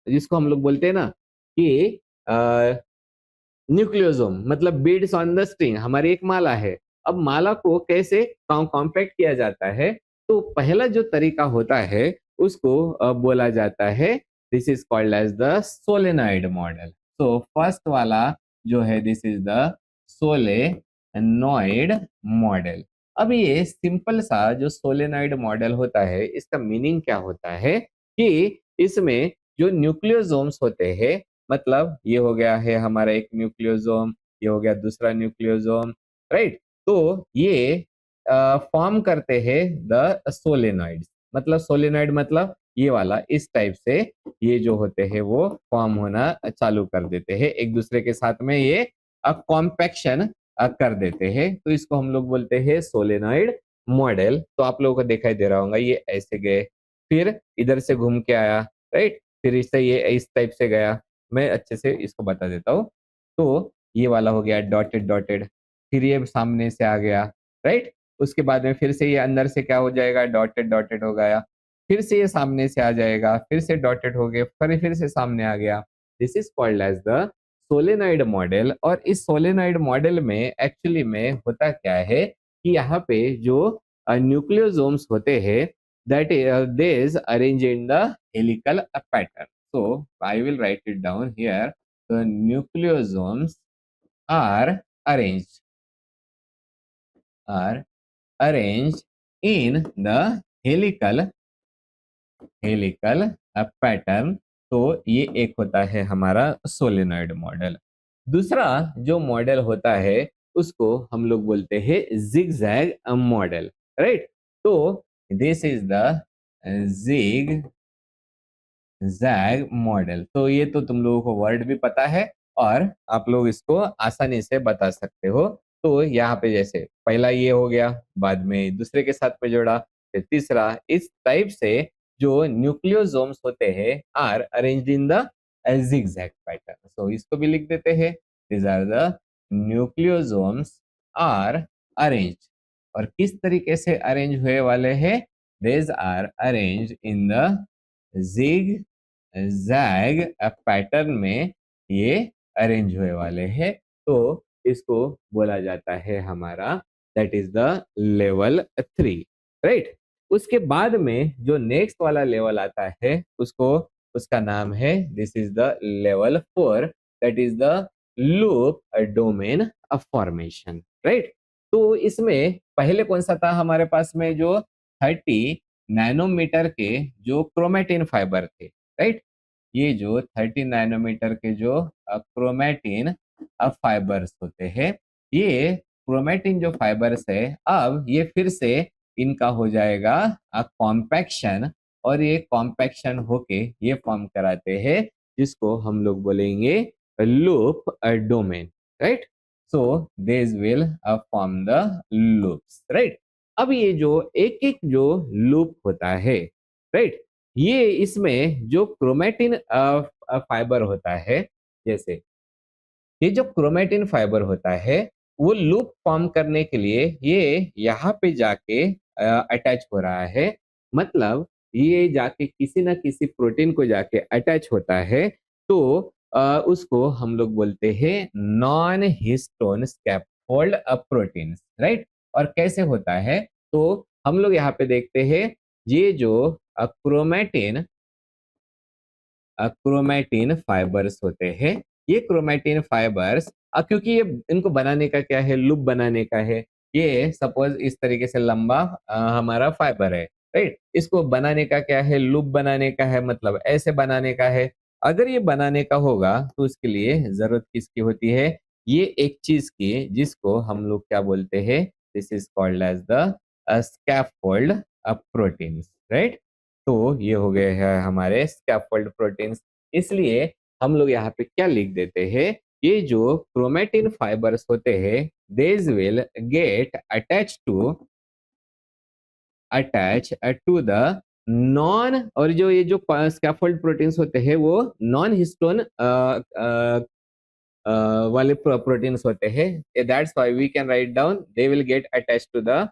जिसको हम लोग बोलते हैं ना कि न्यूक्लियोसोम मतलब बीड्स ऑन द स्ट्रिंग, हमारी एक माला है। अब माला को कैसे कॉम्पैक्ट किया जाता है, तो पहला जो तरीका होता है उसको बोला जाता है, this is called as the solenoid model. तो फर्स्ट वाला जो है, this is the solenoid model. अब ये सिंपल सा जो सोलेनॉइड मॉडल होता है, इसका मीनिंग क्या होता है कि इसमें जो न्यूक्लियोसोम्स होते हैं, मतलब ये हो गया है हमारा एक न्यूक्लियोसोम, ये हो गया दूसरा न्यूक्लियोसोम, राइट। तो ये फॉर्म करते हैं द सोलेनॉइड, मतलब सोलेनॉइड मतलब ये वाला, इस टाइप से ये जो होते हैं वो फॉर्म होना चालू कर देते हैं, एक दूसरे के साथ में ये कॉम्पैक्शन कर देते हैं। तो इसको हम लोग बोलते हैं सोलेनॉइड मॉडल। तो आप लोगों को दिखाई दे रहा होगा, ये ऐसे गए, फिर इधर से घूम के आया, राइट, फिर इससे ये इस टाइप से गया। मैं अच्छे से इसको बता देता हूँ। तो ये वाला हो गया डॉटेड डॉटेड, फिर ये सामने से आ गया, राइट। उसके बाद में फिर से ये अंदर से क्या हो जाएगा, डॉटेड डॉटेड हो गया, फिर से ये सामने से आ जाएगा, फिर से डॉटेड हो गए, फिर से सामने आ गया। This is called as the solenoid model. और इस सोलेनॉइड मॉडल में एक्चुअली में होता क्या है कि यहाँ पे जो न्यूक्लियोसोम्स होते हैं, that they is arranged in the helical pattern. So I will write it down here. The nucleosomes are arranged are arranged in the helical pattern. तो ये एक होता है हमारा सोलेनॉइड मॉडल। दूसरा जो मॉडल होता है उसको हम लोग बोलते हैं जिगजैग मॉडल, राइट। तो this is the zigzag model. तो ये तो तुम लोगों को वर्ड भी पता है और आप लोग इसको आसानी से बता सकते हो। तो यहाँ पे जैसे पहला ये हो गया, बाद में दूसरे के साथ में जोड़ा, फिर तीसरा, इस टाइप से जो न्यूक्लियोसोम्स होते हैं are arranged in the zigzag pattern. So इसको भी लिख देते हैं, these are the nucleosomes are arranged. और किस तरीके से अरेंज हुए वाले हैं? these are arranged in the zigzag pattern में ये अरेंज हुए वाले हैं। तो इसको बोला जाता है हमारा, that is the level 3, right. उसके बाद में जो नेक्स्ट वाला लेवल आता है उसको, उसका नाम है, this is the level 4, that is the loop domain formation, right. तो इसमें पहले कौन सा था हमारे पास में? जो 30 नैनोमीटर के जो क्रोमेटिन फाइबर थे, राइट। ये जो 30 नैनोमीटर के जो क्रोमेटिन फाइबर्स होते हैं, ये क्रोमेटिन जो फाइबर्स है, अब ये फिर से इनका हो जाएगा कॉम्पैक्शन, और ये कॉम्पैक्शन होके ये फॉर्म कराते हैं जिसको हम लोग बोलेंगे loop domain, right. So this will form the loops, right. अब ये जो एक एक जो लूप होता है, राइट, ये इसमें जो क्रोमेटिन फाइबर होता है, जैसे ये जो क्रोमेटिन फाइबर होता है, वो लूप फॉर्म करने के लिए ये यहाँ पे जाके अटैच हो रहा है। मतलब ये जाके किसी ना किसी प्रोटीन को जाके अटैच होता है, तो उसको हम लोग बोलते हैं non histone scaffold proteins, right. और कैसे होता है? तो हम लोग यहाँ पे देखते हैं, ये जो क्रोमेटिन क्रोमेटिन फाइबर्स होते हैं, ये क्रोमेटिन फाइबर्स, क्योंकि ये इनको बनाने का क्या है? लूप बनाने का है। ये सपोज इस तरीके से लंबा हमारा फाइबर है, राइट। इसको बनाने का क्या है? लूप बनाने का है, मतलब ऐसे बनाने का है। अगर ये बनाने का होगा तो उसके लिए जरूरत किसकी होती है? ये एक चीज की, जिसको हम लोग क्या बोलते हैं? This is called as the scaffold proteins, right. तो ये हो गए हैं हमारे स्कैफोल्ड प्रोटीन्स। इसलिए हम लोग यहाँ पे क्या लिख देते हैं? ये जो क्रोमेटिन फाइबर्स होते हैं, these will get attach to the non, और जो ये जो स्कैफोल्ड प्रोटीन्स होते हैं वो नॉन हिस्टोन वाले प्रोटीन्स होते हैं। That's why we can write down, they will get attach to the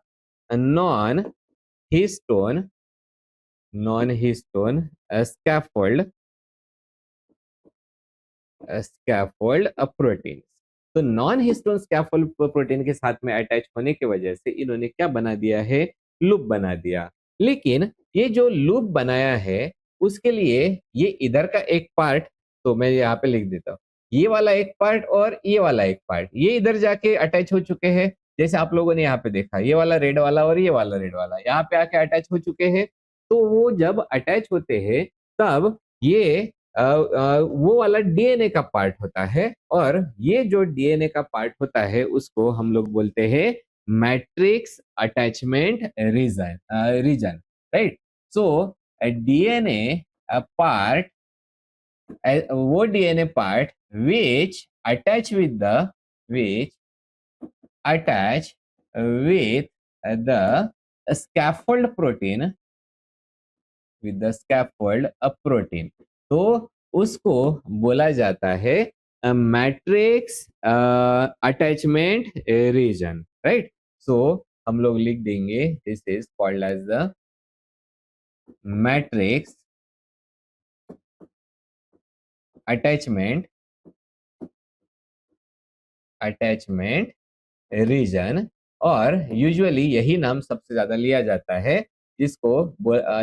non histone non-histone scaffold protein. तो नॉन हिस्टोन स्कैफोल्ड प्रोटीन के साथ में अटैच होने की वजह से इन्होंने क्या बना दिया है? लूप बना दिया। लेकिन ये जो लूप बनाया है, उसके लिए ये इधर का एक पार्ट, तो मैं यहाँ पे लिख देता हूँ, ये वाला एक पार्ट और ये वाला एक पार्ट, ये इधर जाके अटैच हो चुके हैं। जैसे आप लोगों ने यहाँ पे देखा, ये वाला रेड वाला और ये वाला रेड वाला यहाँ पे आके अटैच हो चुके हैं। तो वो जब अटैच होते हैं, तब ये वो वाला डीएनए का पार्ट होता है, और ये जो डीएनए का पार्ट होता है उसको हम लोग बोलते हैं matrix attachment region, right. So DNA part, वो DNA part which attach with the which attach with the scaffold protein, with the scaffold protein, तो उसको बोला जाता है matrix attachment region, right. So हम लोग लिख देंगे, this is called as the matrix attachment region. और यूजुअली यही नाम सबसे ज्यादा लिया जाता है, जिसको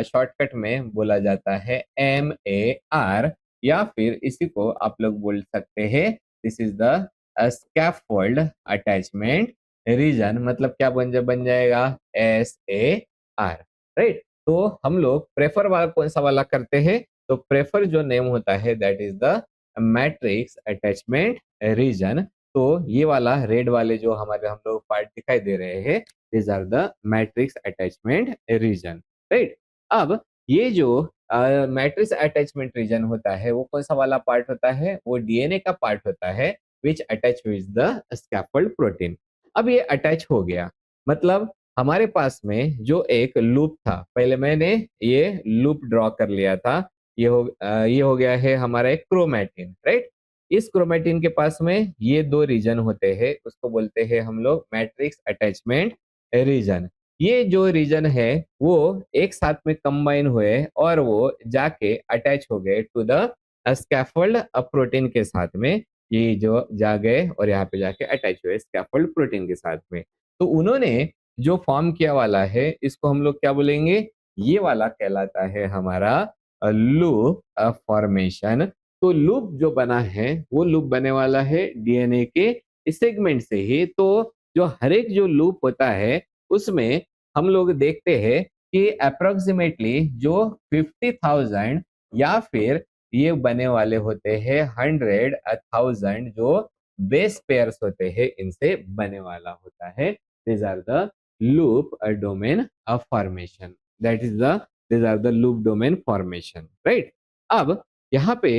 शॉर्टकट में बोला जाता है MAR, या फिर इसी को आप लोग बोल सकते हैं, this is the scaffold attachment region. मतलब क्या बन जाएगा? SAR, right. तो हम लोग प्रेफर वाला कौन सा वाला करते हैं? तो प्रेफर जो नेम होता है, that is the matrix attachment region. तो ये वाला रेड वाले जो हमारे हम लोग पार्ट दिखाई दे रहे हैं, this are the matrix attachment region, right. अब ये जो मैट्रिक्स अटैचमेंट रीजन होता है वो कौन सा वाला पार्ट होता है, वो डीएनए का पार्ट होता है which attach with the scaffold protein. अब ये अटैच हो गया, मतलब हमारे पास में जो एक लूप था, पहले मैंने ये लूप ड्रॉ कर लिया था, ये हो गया है हमारा एक क्रोमैटिन, राइट। इस क्रोमैटिन के पास में ये दो रीजन होते हैं, उसको बोलते हैं हम लोग मैट्रिक्स अटैचमेंट रीजन। ये जो रीजन है वो एक साथ में कंबाइन हुए और वो जाके अटैच हो गए टू द स्कैफोल्ड प्रोटीन के साथ में। ये जो जा गए और यहाँ पे जाके अटैच हुए स्कैफोल्ड प्रोटीन के साथ में। तो उन्होंने जो फॉर्म किया वाला है इसको हम लोग क्या बोलेंगे, ये वाला कहलाता है हमारा लूप फॉर्मेशन। तो लूप जो बना है वो लूप बने वाला है डीएनए के सेगमेंट से ही। तो जो हर एक जो लूप होता है उसमें हम लोग देखते हैं कि अप्रोक्सीमेटली जो 50,000 या फिर ये बने वाले होते हैं 100,000 जो बेस पेयर्स होते हैं, इनसे बने वाला होता है। these are the loop domain of formation, that is the these are the loop domain formation, right। अब यहाँ पे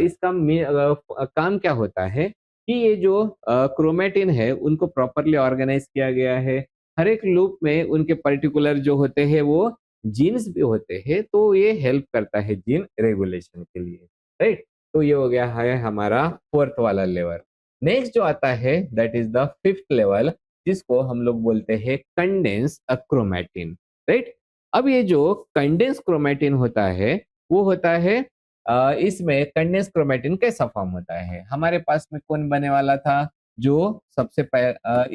इसका काम क्या होता है कि ये जो क्रोमेटिन है उनको प्रॉपरली ऑर्गेनाइज किया गया है। हर एक लूप में उनके पर्टिकुलर जो होते हैं वो जीन्स भी होते हैं, तो ये हेल्प करता है जीन रेगुलेशन के लिए, राइट। तो ये हो गया है हमारा फोर्थ वाला लेवल। नेक्स्ट जो आता है that is the fifth level, जिसको हम लोग बोलते हैं कंडेंस क्रोमैटिन, राइट। अब ये जो कंडेंस क्रोमैटिन होता है वो होता है इसमें कंडेंस क्रोमैटिन कैसा फॉर्म होता है, हमारे पास में कौन बने वाला था, जो सबसे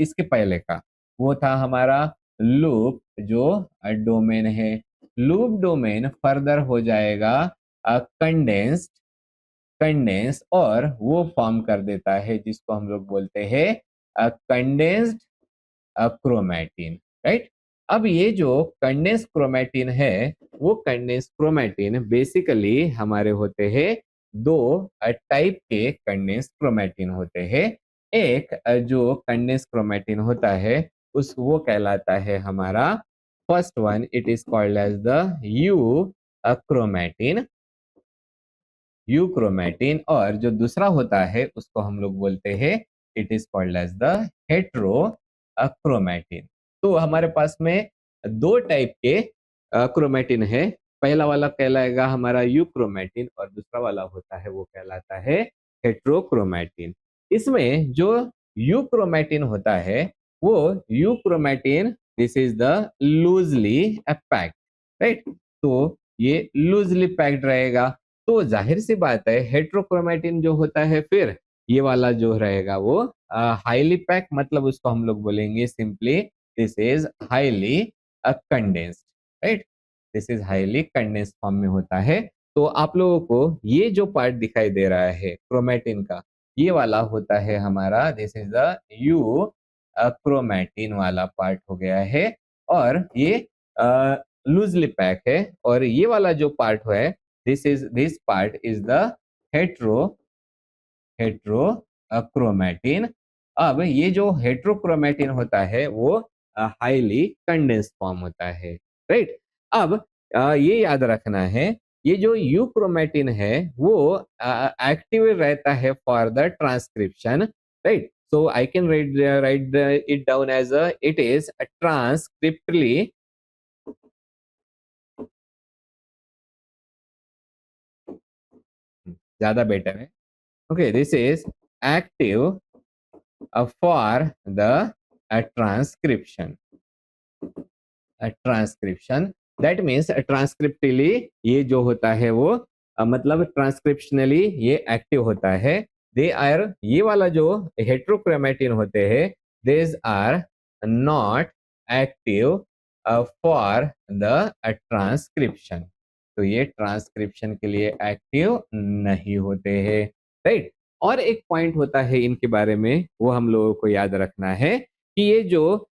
इसके पहले का वो था हमारा लूप जो डोमेन है। लूप डोमेन फर्दर हो जाएगा कंडेंस्ड कंडेंस और वो फॉर्म कर देता है जिसको हम लोग बोलते हैं कंडेंस्ड क्रोमैटिन, राइट। अब ये जो कंडेंस क्रोमैटिन है वो कंडेंस क्रोमैटिन बेसिकली हमारे होते हैं दो टाइप के कंडेंस क्रोमैटिन होते हैं। एक जो कंडेंस क्रोमैटिन होता है उस वो कहलाता है हमारा first one, it is called as the euchromatin, euchromatin. और जो दूसरा होता है उसको हम लोग बोलते हैं it is called as the heterochromatin. तो हमारे पास में दो टाइप के क्रोमैटिन है, पहला वाला कहलाएगा हमारा यू क्रोमैटिन और दूसरा वाला होता है वो कहलाता है हेट्रोक्रोमैटिन। इसमें जो यू क्रोमैटिन होता है वो you chromatin this is the loosely packed, right. तो ये लूजली पैक्ड रहेगा। तो जाहिर सी बात है हेट्रोक्रोमैटिन जो होता है फिर ये वाला जो रहेगा वो हाईली पैक, मतलब उसको हम लोग बोलेंगे simply this is highly condensed, right. This is highly condensed form में होता है। तो आप लोगों को ये जो पार्ट दिखाई दे रहा है क्रोमैटिन का, ये वाला होता है हमारा this is the you chromatin वाला पार्ट हो गया है और ये लूजली पैक है। और ये वाला जो पार्ट है this part is the heterochromatin. अब ये जो हेट्रोक्रोमैटिन होता है वो हाईली कंडेंस फॉर्म होता है, राइट। अब ये याद रखना है ये जो यू क्रोमैटिन है वो एक्टिव रहता है for the transcription, right. So I can write it down as it is transcriptionally, ज्यादा बेटर है। Okay, this is active for the transcription. Transcription that means transcriptionally ये जो होता है वो मतलब ट्रांसक्रिप्शनली ये एक्टिव होता है। दे आर ये वाला जो हेट्रोक्रोमैटिन होते हैं these are not active for the transcription. तो ये ट्रांसक्रिप्शन के लिए एक्टिव नहीं होते हैं, राइट। और एक पॉइंट होता है इनके बारे में वो हम लोगों को याद रखना है कि ये जो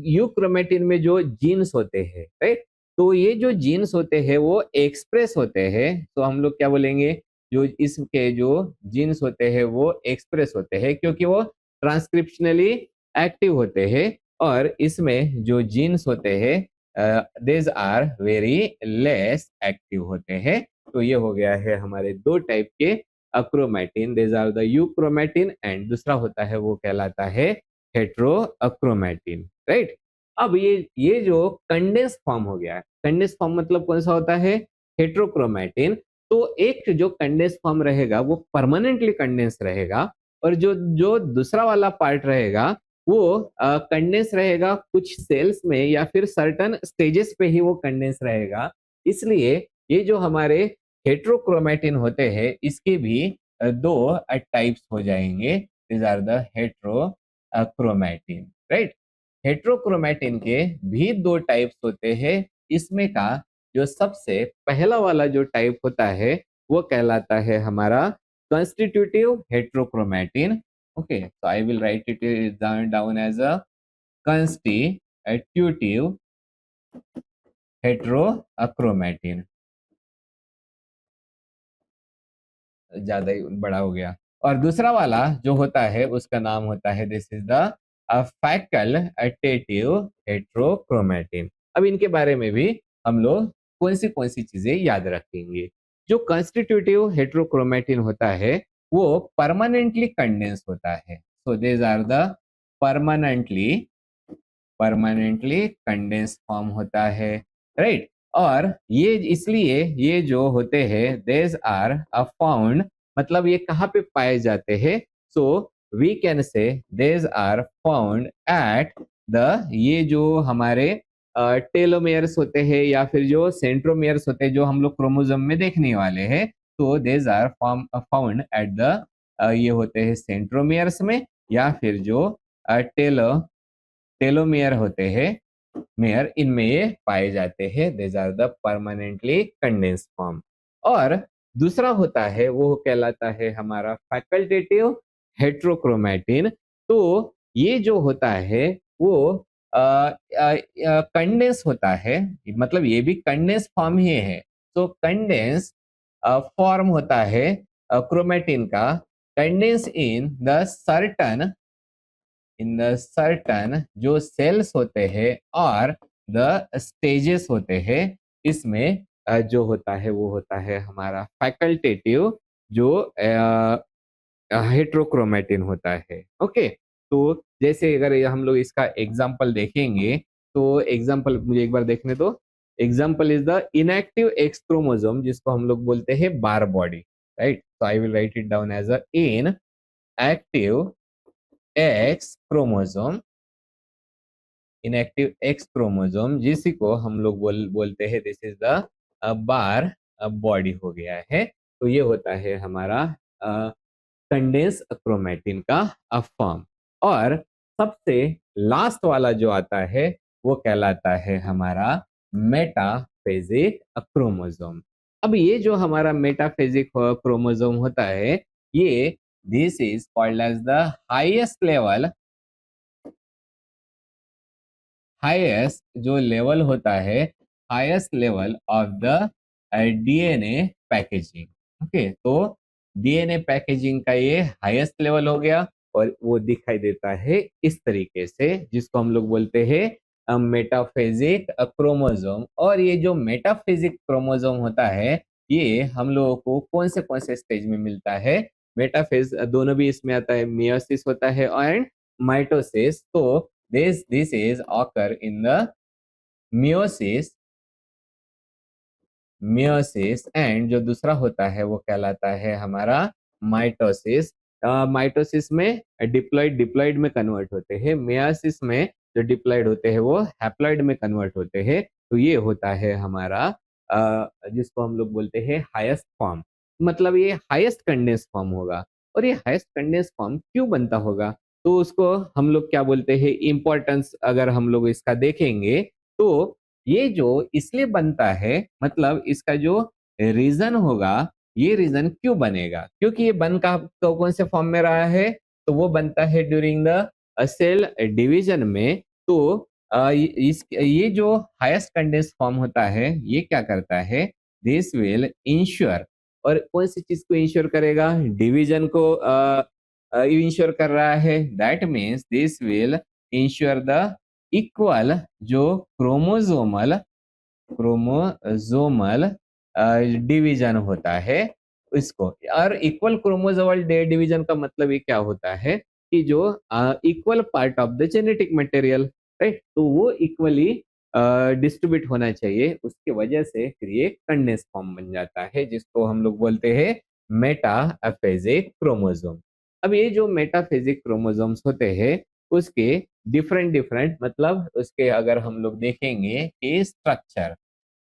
यूक्रोमेटिन में जो जीन्स होते हैं, राइट। तो ये जो जीन्स होते हैं वो एक्सप्रेस होते हैं, तो हम लोग क्या बोलेंगे, जो इसके जो जीन्स होते हैं वो एक्सप्रेस होते हैं क्योंकि वो ट्रांसक्रिप्शनली एक्टिव होते हैं। और इसमें जो जीन्स होते हैं these are very less active होते हैं। तो ये हो गया है हमारे दो टाइप के अक्रोमैटिन, these are the euchromatin and दूसरा होता है वो कहलाता है हेट्रो अक्रोमैटिन, राइट। अब ये जो कंडेंस फॉर्म हो गया है, कंडेंस फॉर्म मतलब कौन सा होता है, हेट्रोक्रोमैटिन। तो एक जो कंडेंस फॉर्म रहेगा वो परमानेंटली कंडेंस रहेगा, और जो जो दूसरा वाला पार्ट रहेगा वो कंडेंस रहेगा कुछ सेल्स में या फिर सर्टन स्टेजेस पे ही वो कंडेंस रहेगा। इसलिए ये जो हमारे हेट्रोक्रोमैटिन होते हैं इसके भी दो टाइप्स हो जाएंगे, these are the heterochromatin, right. Heterochromatin के भी दो टाइप्स होते हैं। इसमें का जो सबसे पहला वाला जो टाइप होता है वो कहलाता है हमारा constitutive heterochromatin. Okay, so I will write it down as a constitutive heterochromatin. ज्यादा ही बड़ा हो गया। और दूसरा वाला जो होता है उसका नाम होता है, this is the facultative heterochromatin. अब इनके बारे में भी हम लोग कौन सी चीजें याद रखेंगे। जो कंस्टिट्यूटिव हेट्रोक्रोमैटिन होता है वो परमानेंटली कंडेंस होता है। So these are the permanently condense form होता है, राइट। और ये इसलिए ये जो होते हैं देज आर फाउंड, मतलब ये कहाँ पे पाए जाते हैं, सो वी कैन से these are found at the, ये जो हमारे टेलोमेयर्स होते हैं या फिर जो सेंट्रोमेयर्स होते हैं जो हम लोग क्रोमोसोम में देखने वाले हैं, तो these are found at the, ये होते हैं सेंट्रोमेयर्स में, या फिर जो टेलोमेयर होते हैं मेयर, इनमें ये पाए जाते हैं। These are the permanently condense form. और दूसरा होता है वो कहलाता है हमारा फैकल्टेटिव हेट्रोक्रोमैटिन। तो ये जो होता है वो कंडेंस होता है, मतलब ये भी कंडेंस फॉर्म ही है। तो कंडेंस फॉर्म होता है क्रोमैटिन का, कंडेंस इन द सर्टन जो सेल्स होते हैं और द स्टेजेस होते हैं, इसमें जो होता है वो होता है हमारा फैकल्टेटिव जो हेट्रोक्रोमैटिन होता है। ओके, तो जैसे अगर हम लोग इसका एग्जांपल देखेंगे, तो एग्जांपल मुझे एक बार देखने दो। Example is the inactive X chromosome, जिसको हम लोग बोलते हैं Barr body, right. So I will write it down as a inactive X chromosome, inactive X chromosome जिसी को हम लोग बोलते हैं this is the Barr body हो गया है। तो ये होता है हमारा कंडेंस क्रोमैटिन का फॉर्म। और सबसे लास्ट वाला जो आता है वो कहलाता है हमारा मेटाफेजिक क्रोमोसोम। अब ये जो हमारा मेटाफेजिक क्रोमोसोम होता है, ये this is called as the highest जो लेवल होता है, highest level of the DNA packaging. Okay, तो डीएनए पैकेजिंग का ये हाईएस्ट लेवल हो गया, और वो दिखाई देता है इस तरीके से, जिसको हम लोग बोलते हैं मेटाफेजिक क्रोमोसोम। और ये जो मेटाफेजिक क्रोमोसोम होता है ये हम लोगों को कौन से स्टेज में मिलता है, मेटाफेज दोनों भी इसमें आता है, मियोसिस होता है एंड माइटोसिस। तो this is occur in the meiosis and जो दूसरा होता है वो कहलाता है हमारा माइटोसिस। माइटोसिस में डिप्लॉइड में कन्वर्ट होते हैं, मियोसिस में जो डिप्लॉइड होते हैं वो हैप्लॉइड में कन्वर्ट होते हैं। तो ये होता है हमारा जिसको हम लोग बोलते हैं हाईएस्ट फॉर्म, मतलब ये हाईएस्ट कंडेंस फॉर्म होगा। और ये हाईएस्ट कंडेंस फॉर्म क्यों बनता होगा, तो उसको हम लोग क्या बोलते हैं, इम्पोर्टेंस अगर हम लोग इसका देखेंगे तो ये जो इसलिए बनता है, मतलब इसका जो रीजन होगा, ये रीजन क्यों बनेगा, क्योंकि ये बन का तो कौन से फॉर्म में रहा है, तो वो बनता है ड्यूरिंग द सेल डिवीजन में। तो ये जो हाईएस्ट कंडेंस फॉर्म होता है ये क्या करता है, दिस विल इंश्योर, और कौन सी चीज को इंश्योर करेगा, डिवीजन को इंश्योर कर रहा है, that means this will ensure the equal जो क्रोमोजोमल क्रोमोजोमल डिवीजन होता है इसको। और इक्वल क्रोमोजोमल डिवीजन का मतलब ये क्या होता है कि जो equal part of the genetic material, right, तो वो इक्वली डिस्ट्रीब्यूट होना चाहिए, उसकी वजह से फिर ये कंडेंस फॉर्म बन जाता है जिसको हम लोग बोलते हैं मेटाफेजिक क्रोमोसोम। अब ये जो मेटाफेजिक क्रोमोसोम्स होते हैं उसके डिफरेंट डिफरेंट मतलब उसके अगर हम लोग देखेंगे कि स्ट्रक्चर,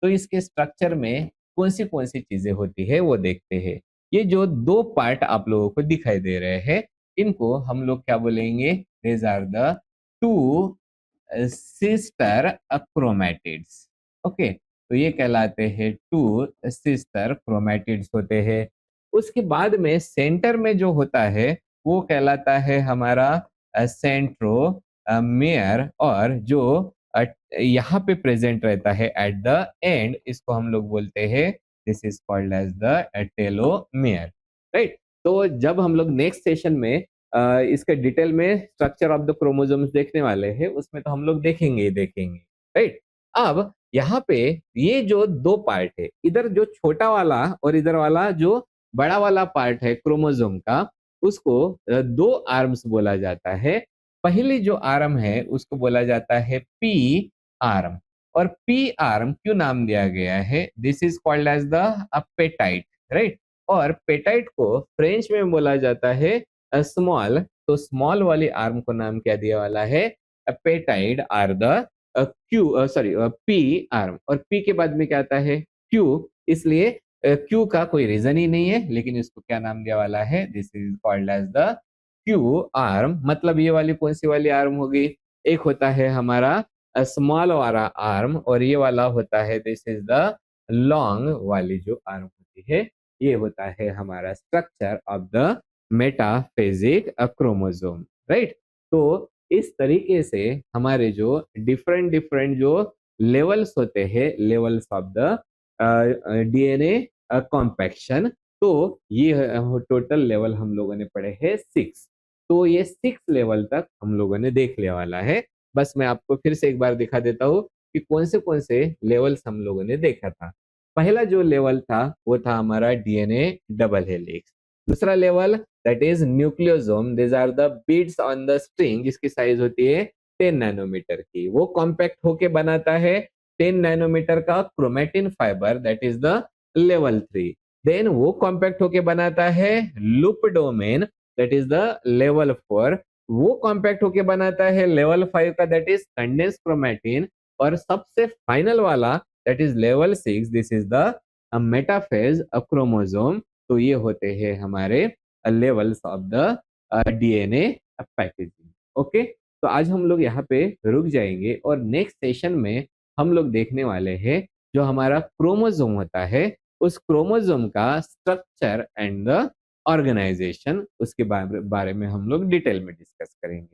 तो इसके स्ट्रक्चर में कौन सी चीजें होती है वो देखते हैं। ये जो दो पार्ट आप लोगों को दिखाई दे रहे हैं इनको हम लोग क्या बोलेंगे, these are the two sister chromatids. Okay, तो ये कहलाते हैं टू सिस्टर क्रोमैटिड्स होते हैं। उसके बाद में सेंटर में जो होता है वो कहलाता है हमारा सेंट्रोमेयर, और जो यहाँ पे प्रेजेंट रहता है एट द एंड, इसको हम लोग बोलते हैं this is called as the telomere, right. तो जब हम लोग नेक्स्ट सेशन में इसके डिटेल में स्ट्रक्चर ऑफ द क्रोमोसोम्स देखने वाले हैं उसमें तो हम लोग देखेंगे ही देखेंगे, राइट। अब यहाँ पे ये जो दो पार्ट है, इधर जो छोटा वाला और इधर वाला जो बड़ा वाला पार्ट है क्रोमोसोम का, उसको दो आर्म्स बोला जाता है। पहली जो आर्म है उसको बोला जाता है पी आर्म। और पी आर्म क्यों नाम दिया गया है, this is called as the petite, right. और पेटाइट को फ्रेंच में बोला जाता है स्मॉल, तो स्मॉल वाली आर्म को नाम क्या दिया वाला है, petite are the Q, sorry P arm. और पी के बाद में क्या आता है, क्यू, इसलिए क्यू का कोई रीजन ही नहीं है, लेकिन इसको क्या नाम दिया वाला है, this is called as the Q arm. मतलब ये वाली कौन सी वाली आर्म होगी, एक होता है हमारा स्मॉल वाला आर्म और ये वाला होता है दिस इज द लॉन्ग वाली जो आर्म होती है, ये होता है हमारा structure of the metaphasic chromosome, right. तो इस तरीके से हमारे जो डिफरेंट डिफरेंट जो लेवल्स होते हैं, levels of the DNA compaction, तो ये टोटल लेवल हम लोगों ने पढ़े हैं 6। तो ये 6 लेवल तक हम लोगों ने देख लिया वाला है। बस मैं आपको फिर से एक बार दिखा देता हूँ कि कौन से लेवल्स हम लोगों ने देखा था। पहला जो लेवल था वो था हमारा डीएनए डबल हेलिक्स। दूसरा level that is nucleosome, this are the beads on the string जिसकी साइज होती है 10 नैनोमीटर की। वो कॉम्पैक्ट होके बनाता है 10 नैनोमीटर का chromatin fiber, that is the level 3। Then वो कॉम्पैक्ट होके बनाता है loop domain, that is the level 4। वो कॉम्पैक्ट होके बनाता है लेवल 5 का, दैट इज कंडेंस क्रोमेटिन। और सबसे फाइनल वाला that is level 6, this is the metaphase chromosome. तो ये होते हैं हमारे levels of the DNA packaging. Okay, तो आज हम लोग यहाँ पे रुक जाएंगे और नेक्स्ट सेशन में हम लोग देखने वाले हैं जो हमारा क्रोमोसोम होता है, उस क्रोमोसोम का स्ट्रक्चर एंड द ऑर्गेनाइजेशन, उसके बारे में हम लोग डिटेल में डिस्कस करेंगे।